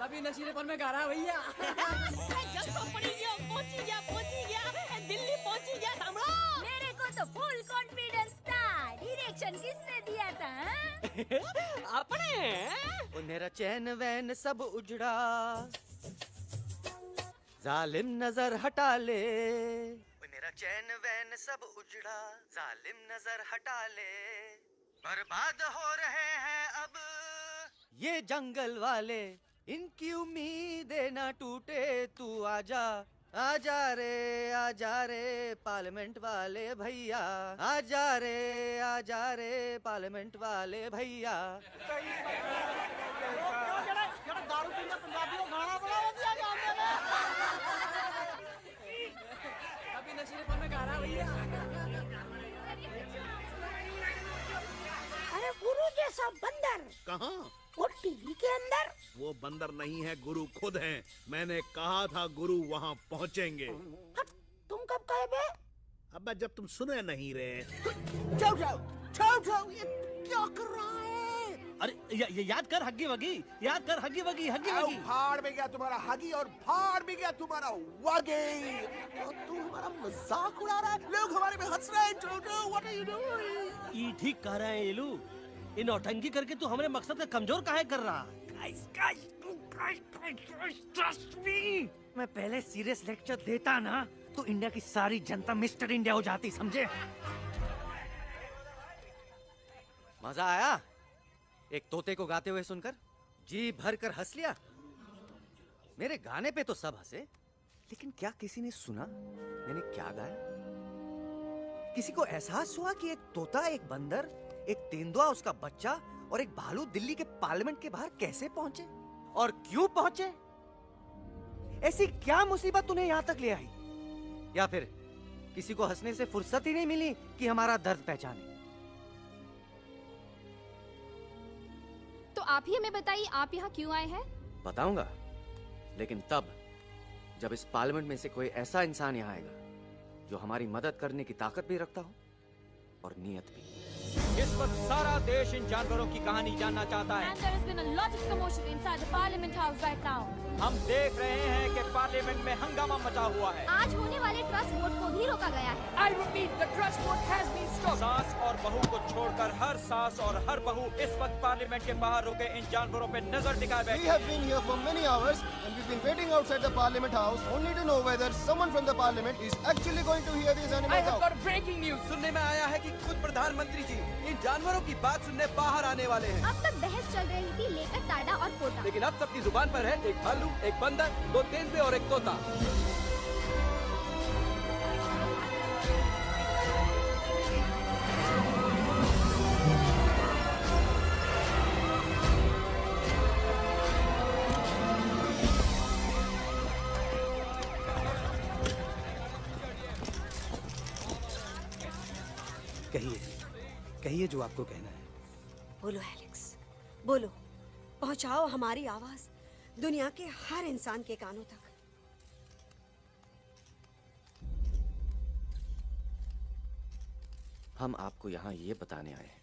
कभी नशीलेपन में गा रहा भैया। दिल्ली पहुंची गया सामरा। मेरे को तो फुल कॉन्फिडेंस था। डायरेक्शन किसने दिया था? अपने। मेरा चैन वैन सब उजड़ा, जालिम नजर हटा ले। मेरा चैन वैन सब उजड़ा, जालिम नजर हटा ले, बर्बाद हो रहे हैं अब ये जंगल वाले, इनकी उम्मीदें ना टूटे, तू आजा आजा रे पार्लियामेंट वाले भैया, आजा रे पार्लियामेंट वाले भैया। दारू पीने पंजाबी को गाना बना दिया जाने में। कभी नशीलेपन में गा रहा भैया। अरे गुरु जैसा बंदर कहाँ? वो टीवी के अंदर। वो बंदर नहीं है, गुरु खुद हैं। मैंने कहा था गुरु वहाँ पहुँचेंगे। तुम कब कहे बे? अब जब तुम सुने नहीं रहे। जाओ ये क्या कर रहा है? अरे ये याद कर हग्गी वगी, याद कर हग्गी वगी। भाड़ में गया तुम्हारा हगी और भाड़ में गया तुम्हारा वगी। तू हमारा मजाक उड़ा रहा है, लोग हमारे पे हंस रहे हैं। टोटो, व्हाट आर यू डूइंग? ये ठीक कह रहे हैं येलू, इन नौटंकी करके तू हमारे मकसद का कमजोर काहे कर रहा? Guys, trust me. मैं पहले सीरियस लेक्चर देता ना तो इंडिया की सारी जनता मिस्टर इंडिया हो जाती, समझे? मजा आया एक तोते को गाते हुए सुनकर? जी भर कर हंस लिया? मेरे गाने पे तो सब हंसे, लेकिन क्या किसी ने सुना मैंने क्या गाया? किसी को एहसास हुआ कि एक तोता, एक बंदर, एक तेंदुआ, उसका बच्चा और एक भालू दिल्ली के पार्लियामेंट के बाहर कैसे पहुंचे और क्यों पहुंचे? ऐसी क्या मुसीबत उन्हें यहां तक ले आई? या फिर किसी को हंसने से फुर्सत ही नहीं मिली कि हमारा दर्द पहचाने? तो आप ही हमें बताइए, आप यहाँ क्यों आए हैं? बताऊंगा, लेकिन तब जब इस पार्लियामेंट में से कोई ऐसा इंसान यहाँ आएगा जो हमारी मदद करने की ताकत भी रखता हो और नीयत भी। इस वक्त सारा देश इन जानवरों की कहानी जानना चाहता है। And there has been a lot of commotion inside the Parliament House right now. हम देख रहे हैं कि पार्लियामेंट में हंगामा मचा हुआ है। आज होने वाले ट्रस्ट वोट को भी रोका गया है। I repeat, the trust vote has been stopped. सास और बहू को छोड़कर हर सास और हर बहू इस वक्त पार्लियामेंट के बाहर रुके इन जानवरों पे नजर टिकाए बैठे। We have been here for many hours and we've been waiting outside the Parliament House only to know whether someone from the Parliament is actually going to hear these animals I have out. got breaking news. सुनने में आया है कि खुद प्रधानमंत्री जी इन जानवरों की बात सुनने बाहर आने वाले हैं। अब तक बहस चल रही थी लेकर टाडा और पोटा, लेकिन अब सबकी जुबान पर है एक भालू, एक बंदर, 2 तेंदुए और एक तोता। कहिए, कहिए जो आपको कहना है। बोलो एलेक्स, बोलो। पहुंचाओ हमारी आवाज दुनिया के हर इंसान के कानों तक। हम आपको यहाँ ये बताने आए हैं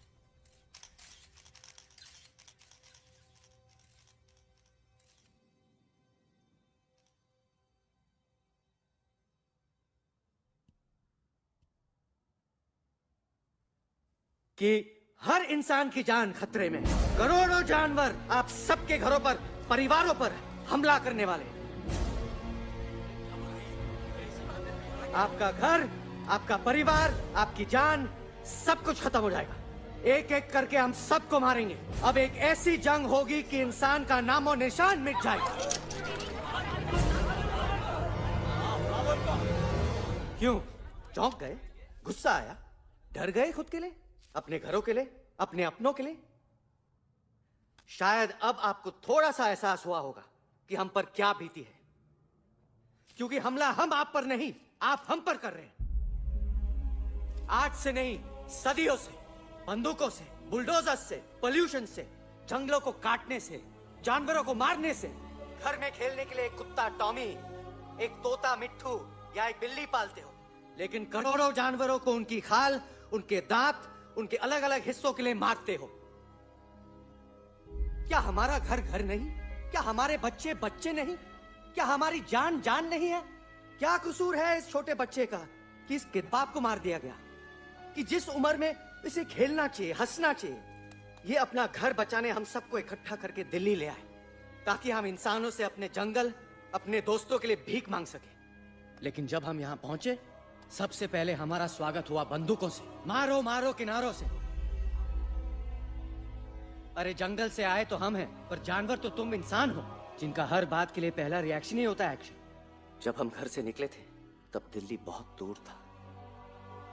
कि हर इंसान की जान खतरे में है। करोड़ों जानवर आप सबके घरों पर, परिवारों पर हमला करने वाले हैं। आपका घर, आपका परिवार, आपकी जान, सब कुछ खत्म हो जाएगा। एक एक करके हम सबको मारेंगे। अब एक ऐसी जंग होगी कि इंसान का नामो निशान मिट जाएगा। क्यों चौंक गए? गुस्सा आया? डर गए खुद के लिए, अपने घरों के लिए, अपने अपनों के लिए? शायद अब आपको थोड़ा सा एहसास हुआ होगा कि हम पर क्या बीती है, क्योंकि हमला हम आप पर नहीं, आप हम पर कर रहे हैं। आज से नहीं, सदियों से, बंदूकों से, बुलडोजर से, पोल्यूशन से, जंगलों को काटने से, जानवरों को मारने से। घर में खेलने के लिए एक कुत्ता टॉमी, एक तोता मिट्ठू या एक बिल्ली पालते हो, लेकिन करोड़ों जानवरों को उनकी खाल, उनके दांत, उनके अलग अलग हिस्सों के लिए मारते हो। क्या हमारा घर घर नहीं? क्या हमारे बच्चे बच्चे नहीं? क्या हमारी जान जान नहीं है? क्या कसूर है इस छोटे बच्चे का कि इसके बाप को मार दिया गया, कि जिस उम्र में इसे खेलना चाहिए, हंसना चाहिए? ये अपना घर बचाने हम सबको इकट्ठा करके दिल्ली ले आए ताकि हम इंसानों से अपने जंगल, अपने दोस्तों के लिए भीख मांग सके। लेकिन जब हम यहाँ पहुंचे, सबसे पहले हमारा स्वागत हुआ बंदूकों से, मारो मारो किनारों से। अरे जंगल से आए तो हम हैं, पर जानवर तो तुम इंसान हो, जिनका हर बात के लिए पहला रिएक्शन ही होता है एक्शन। जब हम घर से निकले थे तब दिल्ली बहुत दूर था,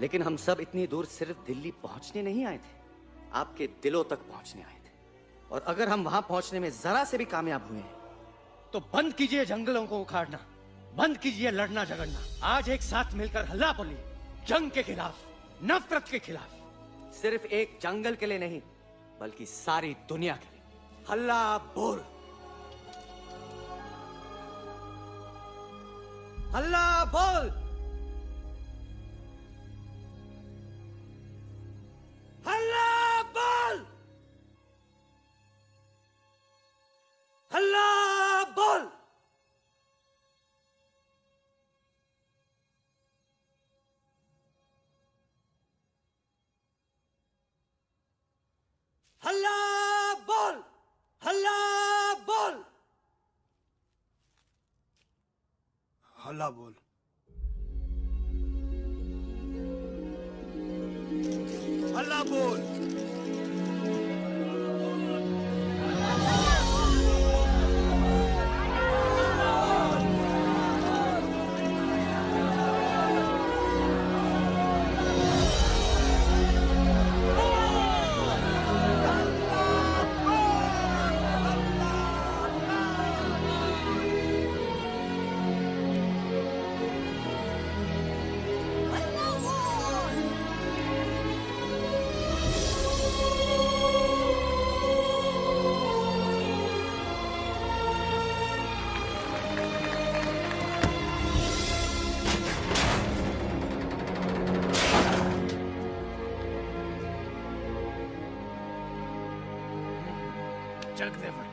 लेकिन हम सब इतनी दूर सिर्फ दिल्ली पहुंचने नहीं आए थे, आपके दिलों तक पहुंचने आए थे। और अगर हम वहां पहुंचने में जरा से भी कामयाब हुए हैं तो बंद कीजिए जंगलों को उखाड़ना, बंद कीजिए लड़ना झगड़ना। आज एक साथ मिलकर हल्ला बोलिए, जंग के खिलाफ, नफरत के खिलाफ। सिर्फ एक जंगल के लिए नहीं, बल्कि सारी दुनिया के लिए। हल्ला बोल, हल्ला बोल, हल्ला बोल, हल्ला बोल। हल्ला बोल, हल्ला बोल। अल्लाह बोल। अल्लाह बोल। चक दे